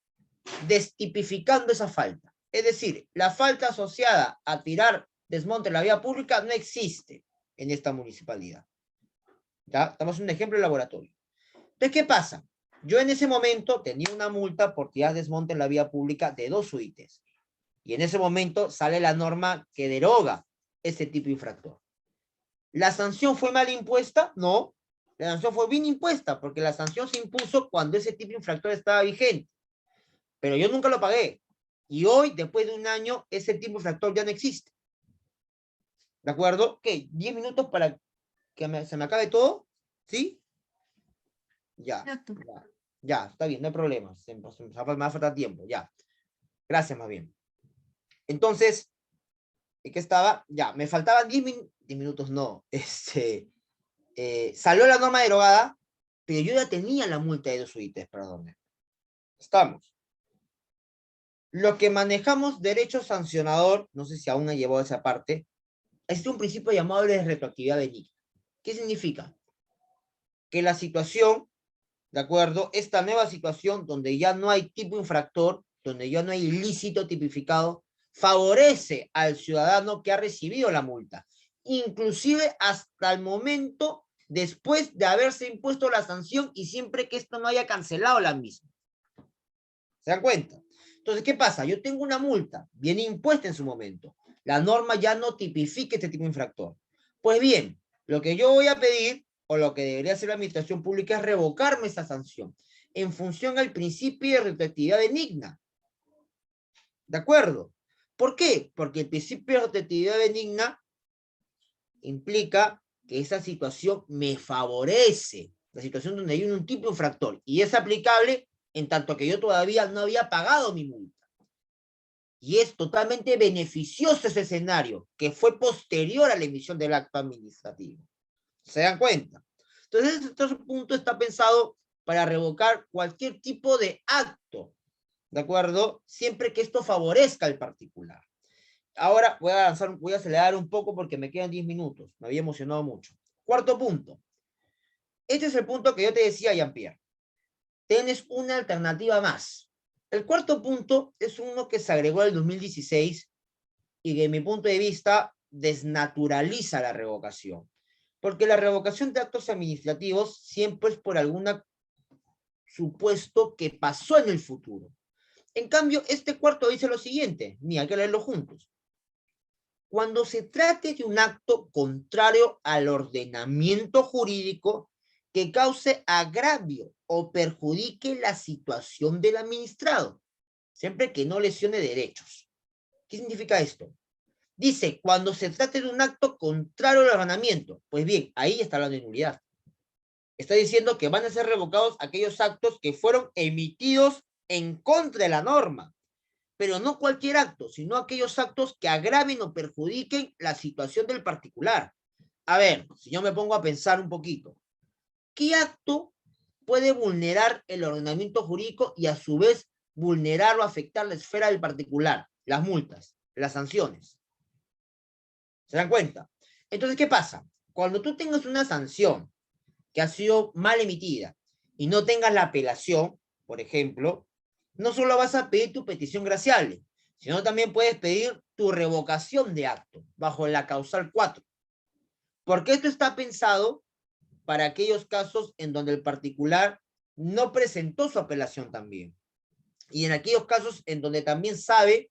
destipificando esa falta. Es decir, la falta asociada a tirar desmonte en la vía pública no existe en esta municipalidad. ¿Ya? Estamos en un ejemplo de laboratorio. Entonces, ¿qué pasa? Yo en ese momento tenía una multa por tirar desmonte en la vía pública de 2 UITs. Y en ese momento sale la norma que deroga ese tipo de infractor. ¿La sanción fue mal impuesta? No. La sanción fue bien impuesta, porque la sanción se impuso cuando ese tipo de infractor estaba vigente. Pero yo nunca lo pagué. Y hoy, después de un año, ese tipo de infractor ya no existe. ¿De acuerdo? ¿Qué? ¿10 minutos para que se me acabe todo? ¿Sí? Ya. Ya, está bien, no hay problema. Me va a faltar tiempo, ya. Gracias, más bien. Entonces, ¿en qué estaba? Ya, me faltaban 10 minutos, no. Salió la norma derogada, pero yo ya tenía la multa de 2 UITs, perdón. Estamos. Lo que manejamos derecho sancionador, no sé si aún ha llevado esa parte, es un principio llamado de retroactividad benigna. ¿Qué significa? Que la situación, ¿de acuerdo? Esta nueva situación donde ya no hay tipo infractor, donde ya no hay ilícito tipificado, favorece al ciudadano que ha recibido la multa, inclusive hasta el momento después de haberse impuesto la sanción y siempre que esto no haya cancelado la misma. ¿Se dan cuenta? Entonces, ¿qué pasa? Yo tengo una multa, viene impuesta en su momento. La norma ya no tipifica este tipo de infractor. Pues bien, lo que yo voy a pedir, o lo que debería hacer la administración pública, es revocarme esa sanción, en función al principio de retroactividad benigna. ¿De acuerdo? ¿Por qué? Porque el principio de retroactividad benigna implica que esa situación me favorece, la situación donde hay un tipo infractor, y es aplicable en tanto que yo todavía no había pagado mi multa. Y es totalmente beneficioso ese escenario, que fue posterior a la emisión del acto administrativo. ¿Se dan cuenta? Entonces, este punto está pensado para revocar cualquier tipo de acto, ¿de acuerdo? Siempre que esto favorezca al particular. Ahora voy a avanzar, voy a acelerar un poco porque me quedan 10 minutos. Me había emocionado mucho. Cuarto punto. Este es el punto que yo te decía, Jean-Pierre. Tienes una alternativa más. El cuarto punto es uno que se agregó en el 2016 y que, de mi punto de vista, desnaturaliza la revocación. Porque la revocación de actos administrativos siempre es por algún supuesto que pasó en el futuro. En cambio, este cuarto dice lo siguiente, ni hay que leerlo juntos. Cuando se trate de un acto contrario al ordenamiento jurídico que cause agravio o perjudique la situación del administrado, siempre que no lesione derechos. ¿Qué significa esto? Dice, cuando se trate de un acto contrario al ordenamiento, pues bien, ahí está la nulidad. Está diciendo que van a ser revocados aquellos actos que fueron emitidos en contra de la norma, pero no cualquier acto, sino aquellos actos que agraven o perjudiquen la situación del particular. A ver, si yo me pongo a pensar un poquito, ¿qué acto puede vulnerar el ordenamiento jurídico y a su vez vulnerar o afectar la esfera del particular? Las multas, las sanciones. ¿Se dan cuenta? Entonces, ¿qué pasa? Cuando tú tengas una sanción que ha sido mal emitida y no tengas la apelación, por ejemplo, no solo vas a pedir tu petición graciable, sino también puedes pedir tu revocación de acto bajo la causal 4. Porque esto está pensado para aquellos casos en donde el particular no presentó su apelación también. Y en aquellos casos en donde también sabe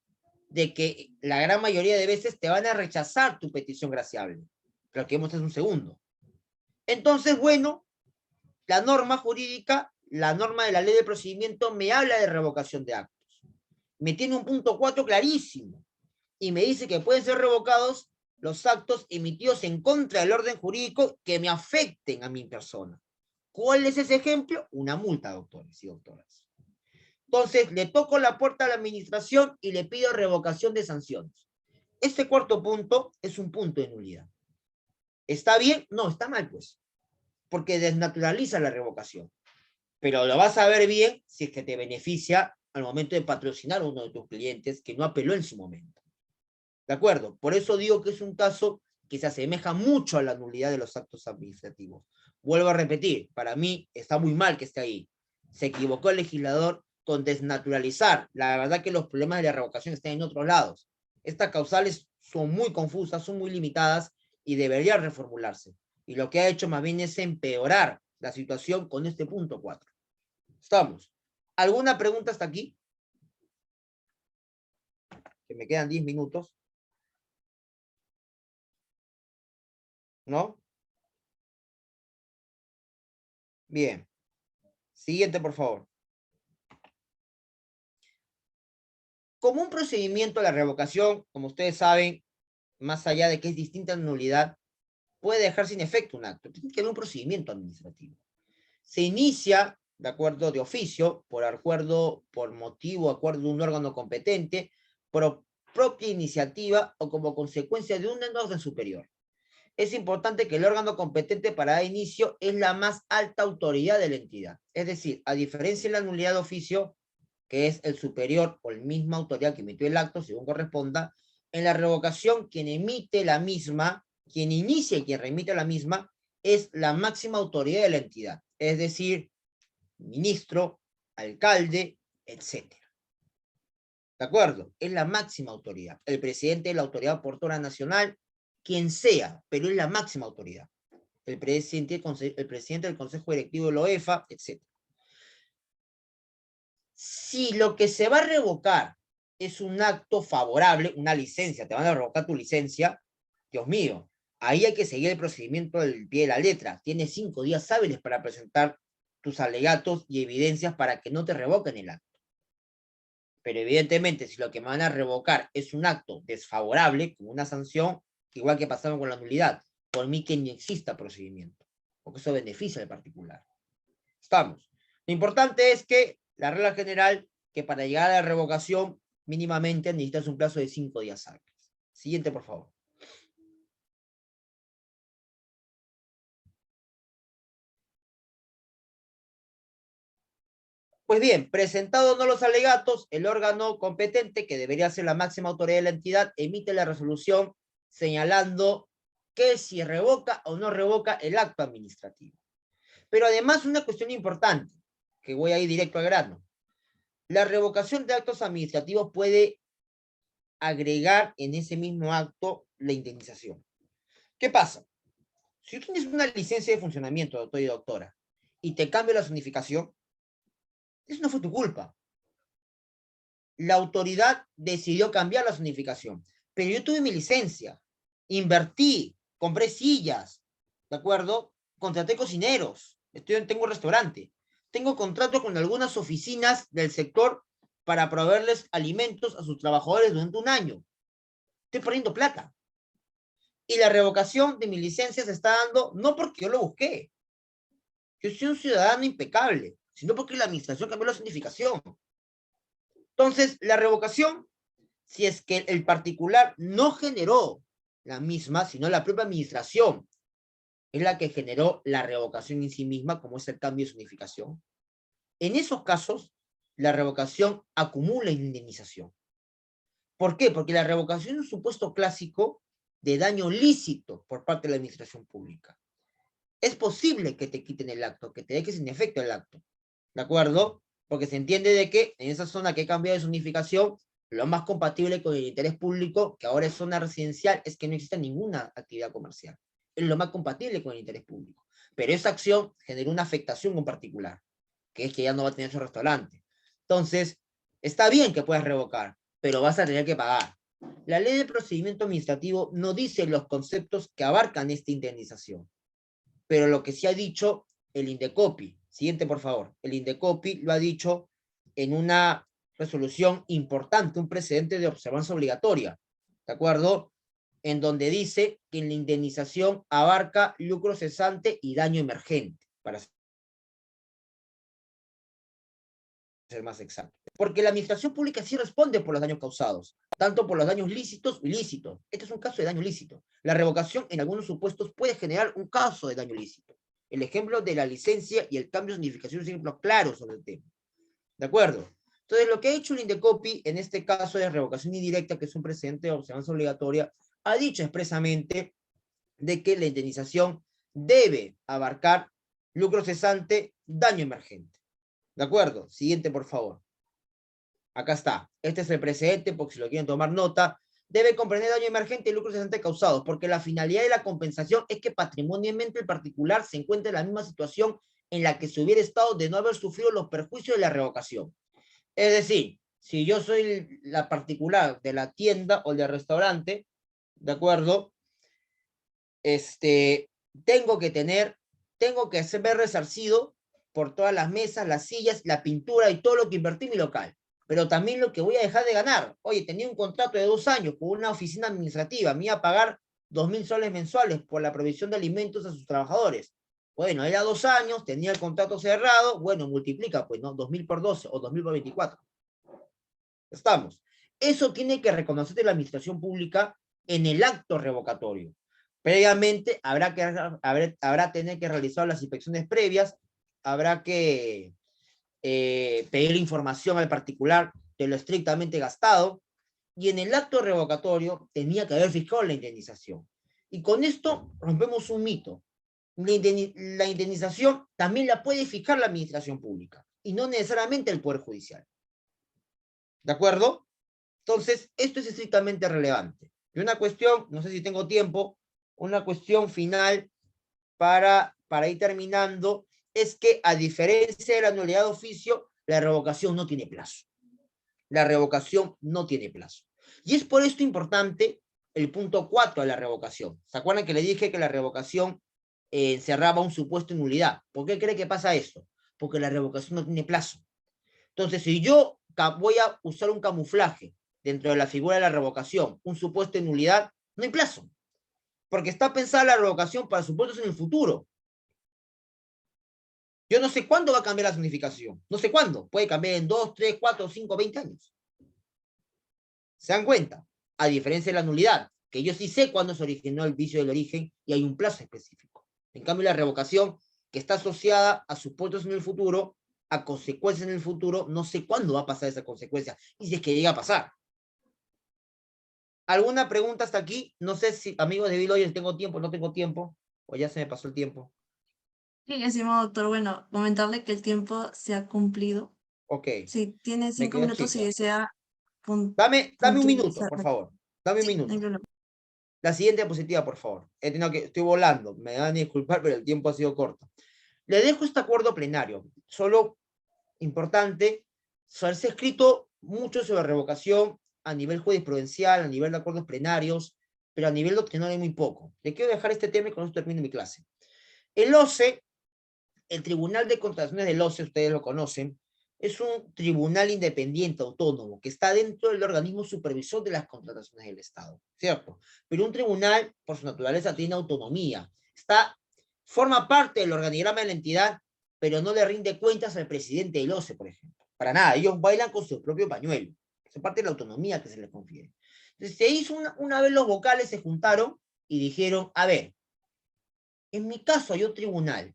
de que la gran mayoría de veces te van a rechazar tu petición graciable. Pero que vemos es un segundo. Entonces, bueno, la norma jurídica, la norma de la ley de procedimiento me habla de revocación de actos. Me tiene un punto 4 clarísimo y me dice que pueden ser revocados los actos emitidos en contra del orden jurídico que me afecten a mi persona. ¿Cuál es ese ejemplo? Una multa, doctores y doctoras. Entonces, le toco la puerta a la administración y le pido revocación de sanciones. Este cuarto punto es un punto de nulidad. ¿Está bien? No, está mal, pues, porque desnaturaliza la revocación. Pero lo vas a ver bien si es que te beneficia al momento de patrocinar a uno de tus clientes que no apeló en su momento. ¿De acuerdo? Por eso digo que es un caso que se asemeja mucho a la nulidad de los actos administrativos. Vuelvo a repetir, para mí está muy mal que esté ahí. Se equivocó el legislador con desnaturalizar. La verdad que los problemas de la revocación están en otros lados. Estas causales son muy confusas, son muy limitadas y deberían reformularse. Y lo que ha hecho más bien es empeorar la situación con este punto 4. ¿Estamos? ¿Alguna pregunta hasta aquí? Que me quedan 10 minutos. ¿No? Bien. Siguiente, por favor. Como un procedimiento de la revocación, como ustedes saben, más allá de que es distinta nulidad, puede dejar sin efecto un acto. Tiene que haber un procedimiento administrativo. Se inicia, de acuerdo de oficio, por acuerdo, por motivo, acuerdo de un órgano competente, por propia iniciativa o como consecuencia de un orden superior. Es importante que el órgano competente para dar inicio es la más alta autoridad de la entidad. Es decir, a diferencia de la nulidad de oficio, que es el superior o la misma autoridad que emitió el acto, según corresponda, en la revocación quien emite la misma, quien inicia y quien remite la misma, es la máxima autoridad de la entidad. Es decir, ministro, alcalde, etc. ¿De acuerdo? Es la máxima autoridad. El presidente de la autoridad portuaria nacional, quien sea, pero es la máxima autoridad. El presidente del Consejo Directivo de la OEFA, etc. Si lo que se va a revocar es un acto favorable, una licencia, te van a revocar tu licencia, Dios mío, ahí hay que seguir el procedimiento del pie de la letra. Tienes 5 días hábiles para presentar tus alegatos y evidencias para que no te revoquen el acto. Pero evidentemente, si lo que me van a revocar es un acto desfavorable, como una sanción, igual que pasamos con la nulidad, por mí que ni exista procedimiento, porque eso beneficia al particular. Estamos. Lo importante es que la regla general, que para llegar a la revocación, mínimamente necesitas un plazo de 5 días hábiles. Siguiente, por favor. Pues bien, presentados no los alegatos, el órgano competente, que debería ser la máxima autoridad de la entidad, emite la resolución señalando que si revoca o no revoca el acto administrativo. Pero además una cuestión importante, que voy a ir directo al grano. La revocación de actos administrativos puede agregar en ese mismo acto la indemnización. ¿Qué pasa? Si tú tienes una licencia de funcionamiento, doctor y doctora, y te cambia la zonificación, eso no fue tu culpa. La autoridad decidió cambiar la zonificación, pero yo tuve mi licencia, invertí, compré sillas, ¿de acuerdo? Contraté cocineros, tengo un restaurante, tengo contrato con algunas oficinas del sector para proveerles alimentos a sus trabajadores durante un año. Estoy perdiendo plata. Y la revocación de mi licencia se está dando no porque yo lo busqué. Yo soy un ciudadano impecable, sino porque la administración cambió la zonificación. Entonces, la revocación, si es que el particular no generó la misma, sino la propia administración, es la que generó la revocación en sí misma, como es el cambio de zonificación. En esos casos, la revocación acumula indemnización. ¿Por qué? Porque la revocación es un supuesto clásico de daño lícito por parte de la administración pública. Es posible que te quiten el acto, que te dejes sin efecto el acto, ¿de acuerdo? Porque se entiende de que en esa zona que cambia de zonificación, lo más compatible con el interés público, que ahora es zona residencial, es que no exista ninguna actividad comercial. Es lo más compatible con el interés público. Pero esa acción generó una afectación en particular, que es que ya no va a tener su restaurante. Entonces, está bien que puedas revocar, pero vas a tener que pagar. La ley de procedimiento administrativo no dice los conceptos que abarcan esta indemnización, pero lo que sí ha dicho el Indecopi, siguiente por favor, el Indecopi lo ha dicho en una resolución importante, un precedente de observancia obligatoria, ¿de acuerdo? En donde dice que en la indemnización abarca lucro cesante y daño emergente, para ser más exacto. Porque la administración pública sí responde por los daños causados, tanto por los daños lícitos o ilícitos. Este es un caso de daño lícito. La revocación en algunos supuestos puede generar un caso de daño lícito. El ejemplo de la licencia y el cambio de significación es un ejemplo claro sobre el tema. ¿De acuerdo? Entonces, lo que ha hecho el Indecopi, en este caso de revocación indirecta, que es un precedente de observancia obligatoria, ha dicho expresamente de que la indemnización debe abarcar lucro cesante, daño emergente. ¿De acuerdo? Siguiente, por favor. Acá está. Este es el precedente, porque si lo quieren tomar nota, debe comprender daño emergente y lucro cesante causados, porque la finalidad de la compensación es que patrimonialmente el particular se encuentre en la misma situación en la que se hubiera estado de no haber sufrido los perjuicios de la revocación. Es decir, si yo soy la particular de la tienda o del restaurante, ¿de acuerdo? Tengo que ser resarcido por todas las mesas, las sillas, la pintura y todo lo que invertí en mi local. Pero también lo que voy a dejar de ganar. Oye, tenía un contrato de 2 años con una oficina administrativa, me iba a pagar 2.000 soles mensuales por la provisión de alimentos a sus trabajadores. Bueno, era 2 años, tenía el contrato cerrado, bueno, multiplica, pues, ¿no? 2.000 por 12 o 2.000 por 24. Estamos. Eso tiene que reconocerse la administración pública en el acto revocatorio. Previamente habrá tener que realizar las inspecciones previas, habrá que pedir información al particular de lo estrictamente gastado, y en el acto revocatorio tenía que haber fijado la indemnización. Y con esto rompemos un mito. La indemnización también la puede fijar la administración pública, y no necesariamente el Poder Judicial. ¿De acuerdo? Entonces, esto es estrictamente relevante. Y una cuestión, no sé si tengo tiempo, una cuestión final para ir terminando, es que a diferencia de la nulidad de oficio, la revocación no tiene plazo. La revocación no tiene plazo. Y es por esto importante el punto 4 de la revocación. ¿Se acuerdan que le dije que la revocación encerraba un supuesto de nulidad? ¿Por qué cree que pasa esto? Porque la revocación no tiene plazo. Entonces, si yo voy a usar un camuflaje dentro de la figura de la revocación, un supuesto de nulidad, no hay plazo. Porque está pensada la revocación para supuestos en el futuro. Yo no sé cuándo va a cambiar la significación. No sé cuándo. Puede cambiar en 2, 3, 4, 5, 20 años. ¿Se dan cuenta? A diferencia de la nulidad, que yo sí sé cuándo se originó el vicio del origen y hay un plazo específico. En cambio, la revocación, que está asociada a supuestos en el futuro, a consecuencias en el futuro, no sé cuándo va a pasar esa consecuencia, y si es que llega a pasar. ¿Alguna pregunta hasta aquí? No sé si, amigos de Bill, tengo tiempo, no tengo tiempo, o ya se me pasó el tiempo. Sí, estimado doctor, bueno, comentarle que el tiempo se ha cumplido. Ok, Si tiene me 5 quedo minutos y chico. desea Dame un minuto, puntualizar. por favor. Dame un Sí, no hay minuto. problema. La siguiente diapositiva, por favor. Estoy volando, me van a disculpar, pero el tiempo ha sido corto. Le dejo este acuerdo plenario. Solo importante, se ha escrito mucho sobre revocación a nivel jurisprudencial, a nivel de acuerdos plenarios, pero a nivel doctrinario muy poco. Le quiero dejar este tema y con esto termino mi clase. El OCE, el Tribunal de Contrataciones del OCE, ustedes lo conocen, es un tribunal independiente, autónomo, que está dentro del organismo supervisor de las contrataciones del Estado, ¿cierto? Pero un tribunal, por su naturaleza, tiene autonomía. Forma parte del organigrama de la entidad, pero no le rinde cuentas al presidente del OCE, por ejemplo. Para nada, ellos bailan con su propio pañuelo. Es parte de la autonomía que se les confiere. Entonces, se hizo una vez los vocales se juntaron y dijeron, a ver, en mi caso hay un tribunal.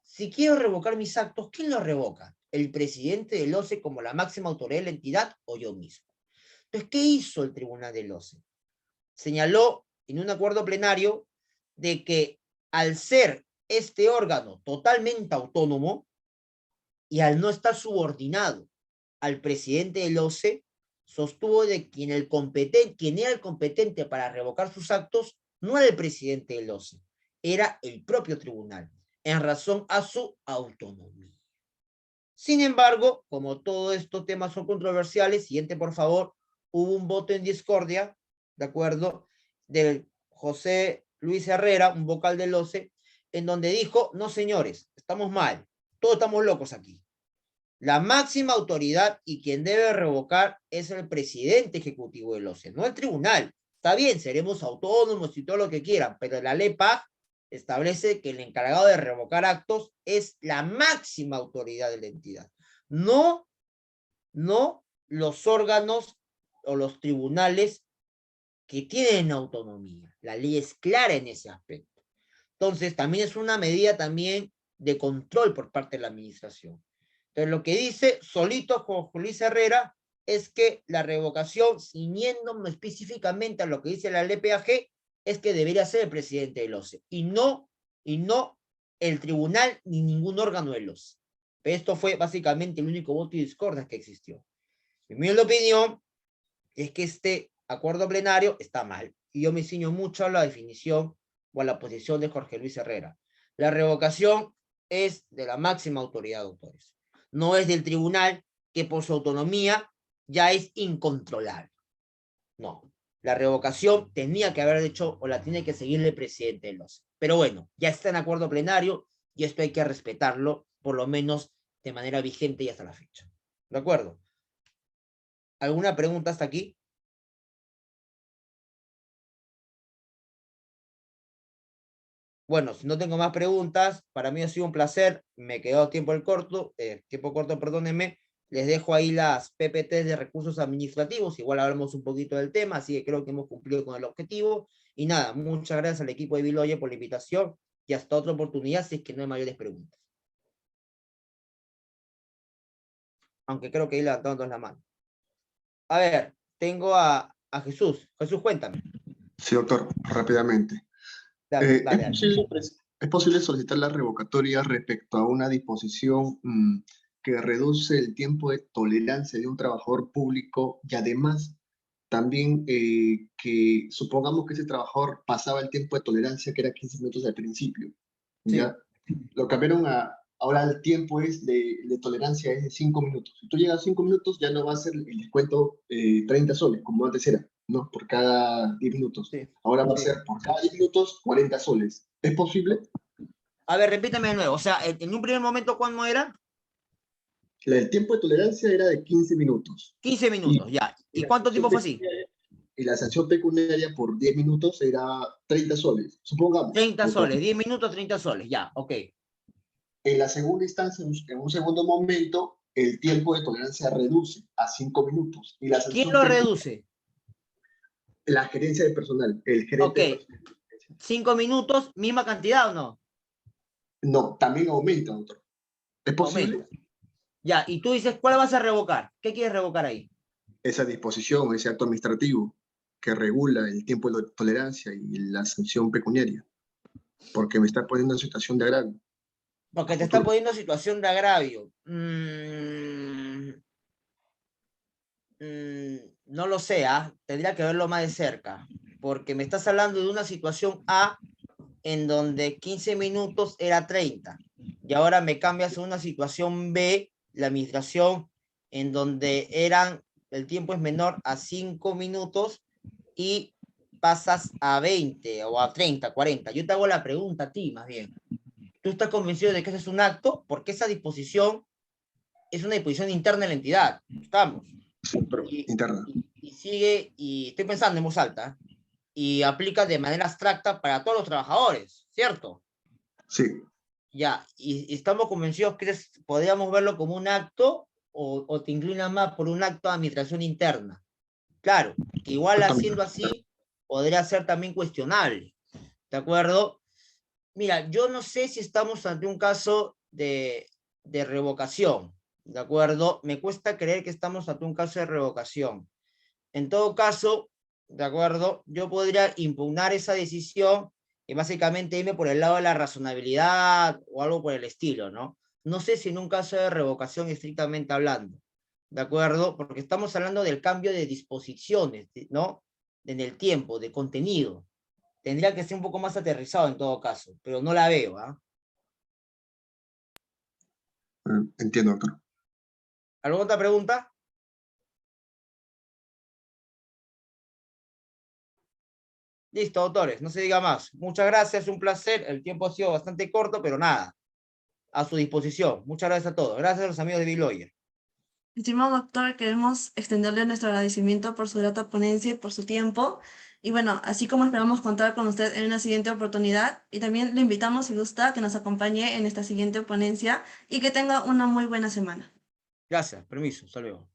Si quiero revocar mis actos, ¿quién los revoca? ¿El presidente del OCE como la máxima autoridad de la entidad o yo mismo? Entonces, ¿qué hizo el tribunal del OCE? Señaló en un acuerdo plenario de que al ser este órgano totalmente autónomo y al no estar subordinado al presidente del OCE, sostuvo de quien era el competente para revocar sus actos no era el presidente del OCE, era el propio tribunal, en razón a su autonomía. Sin embargo, como todos estos temas son controversiales, siguiente por favor, hubo un voto en discordia, ¿de acuerdo? Del José Luis Herrera, un vocal del OCE, en donde dijo, no señores, estamos mal, todos estamos locos aquí. La máxima autoridad y quien debe revocar es el presidente ejecutivo del OCE, no el tribunal. Está bien, seremos autónomos y todo lo que quieran, pero la ley PAG establece que el encargado de revocar actos es la máxima autoridad de la entidad. No los órganos o los tribunales que tienen autonomía. La ley es clara en ese aspecto. Entonces, también es una medida también de control por parte de la administración. Entonces, lo que dice solito Jorge Luis Herrera es que la revocación, ciñéndome específicamente a lo que dice la ley PAG, es que debería ser el presidente del OCE y no el tribunal ni ningún órgano del OCE. Pero esto fue básicamente el único voto y discordia que existió. Mi opinión es que este acuerdo plenario está mal y yo me ciño mucho a la definición o a la posición de Jorge Luis Herrera. La revocación es de la máxima autoridad, doctores. No es del tribunal que por su autonomía ya es incontrolable. No, la revocación tenía que haber hecho o la tiene que seguir el presidente de los. Pero bueno, ya está en acuerdo plenario y esto hay que respetarlo, por lo menos de manera vigente y hasta la fecha. ¿De acuerdo? ¿Alguna pregunta hasta aquí? Bueno, si no tengo más preguntas, para mí ha sido un placer. Me quedó tiempo corto, perdónenme. Les dejo ahí las PPTs de recursos administrativos. Igual hablamos un poquito del tema, así que creo que hemos cumplido con el objetivo. Y nada, muchas gracias al equipo de Biloye por la invitación y hasta otra oportunidad si es que no hay mayores preguntas. Aunque creo que ahí levantaron todos la mano. A ver, tengo a Jesús. Jesús, cuéntame. Sí, doctor, rápidamente. Dale. ¿Es posible solicitar la revocatoria respecto a una disposición que reduce el tiempo de tolerancia de un trabajador público y además también que supongamos que ese trabajador pasaba el tiempo de tolerancia que era 15 minutos al principio, Sí. ¿ya? Lo cambiaron ahora el tiempo es de tolerancia es de 5 minutos. Si tú llegas a 5 minutos, ya no va a ser el descuento 30 soles, como antes era, ¿no? Por cada 10 minutos. Sí. Ahora va a Sí. ser por cada 10 minutos 40 soles. ¿Es posible? A ver, repítame de nuevo. O sea, en un primer momento, ¿cuándo era? El tiempo de tolerancia era de 15 minutos. 15 minutos, ya. ¿Y cuánto tiempo fue así? Y la sanción pecuniaria por 10 minutos era 30 soles, supongamos. 30 soles, 10 minutos, 30 soles, ya, ok. En la segunda instancia, en un segundo momento, el tiempo de tolerancia reduce a 5 minutos. Y la ¿Quién sanción lo pecuniaria, reduce? la gerencia de personal, el gerente Ok, de personal. 5 minutos, misma cantidad o no? No, también aumenta, doctor. ¿Es posible? Aumenta. Ya, y tú dices, ¿cuál vas a revocar? ¿Qué quieres revocar ahí? Esa disposición, ese acto administrativo que regula el tiempo de tolerancia y la sanción pecuniaria, porque me está poniendo en situación de agravio. Porque a te está futuro. poniendo situación de agravio. No lo sé, tendría que verlo más de cerca, porque me estás hablando de una situación A en donde 15 minutos era 30, y ahora me cambias a una situación B, la administración, en donde el tiempo es menor a 5 minutos y pasas a 20 o a 30, 40. Yo te hago la pregunta a ti, más bien. ¿Tú estás convencido de que ese es un acto? Porque esa disposición es una disposición interna de la entidad. Estamos. Interna. Y sigue, y estoy pensando en voz alta, y aplica de manera abstracta para todos los trabajadores, ¿cierto? Sí. Ya, y estamos convencidos que podríamos verlo como un acto o te inclinas más por un acto de administración interna. Claro, que igual haciendo así podría ser también cuestionable, ¿de acuerdo? Mira, yo no sé si estamos ante un caso de revocación, ¿de acuerdo? Me cuesta creer que estamos ante un caso de revocación. En todo caso, ¿de acuerdo? Yo podría impugnar esa decisión y básicamente irme por el lado de la razonabilidad o algo por el estilo, ¿no? No sé si en un caso de revocación estrictamente hablando, ¿de acuerdo? Porque estamos hablando del cambio de disposiciones, ¿no? En el tiempo, de contenido. Tendría que ser un poco más aterrizado en todo caso, pero no la veo, ¿ah? Entiendo, doctor. ¿Alguna otra pregunta? Listo, doctores, no se diga más. Muchas gracias, un placer. El tiempo ha sido bastante corto, pero nada, a su disposición. Muchas gracias a todos. Gracias a los amigos de Big Lawyer. Estimado doctor, queremos extenderle nuestro agradecimiento por su grata ponencia y por su tiempo. Y bueno, así como esperamos contar con usted en una siguiente oportunidad, y también le invitamos, si gusta, a que nos acompañe en esta siguiente ponencia y que tenga una muy buena semana. Gracias, permiso, hasta luego.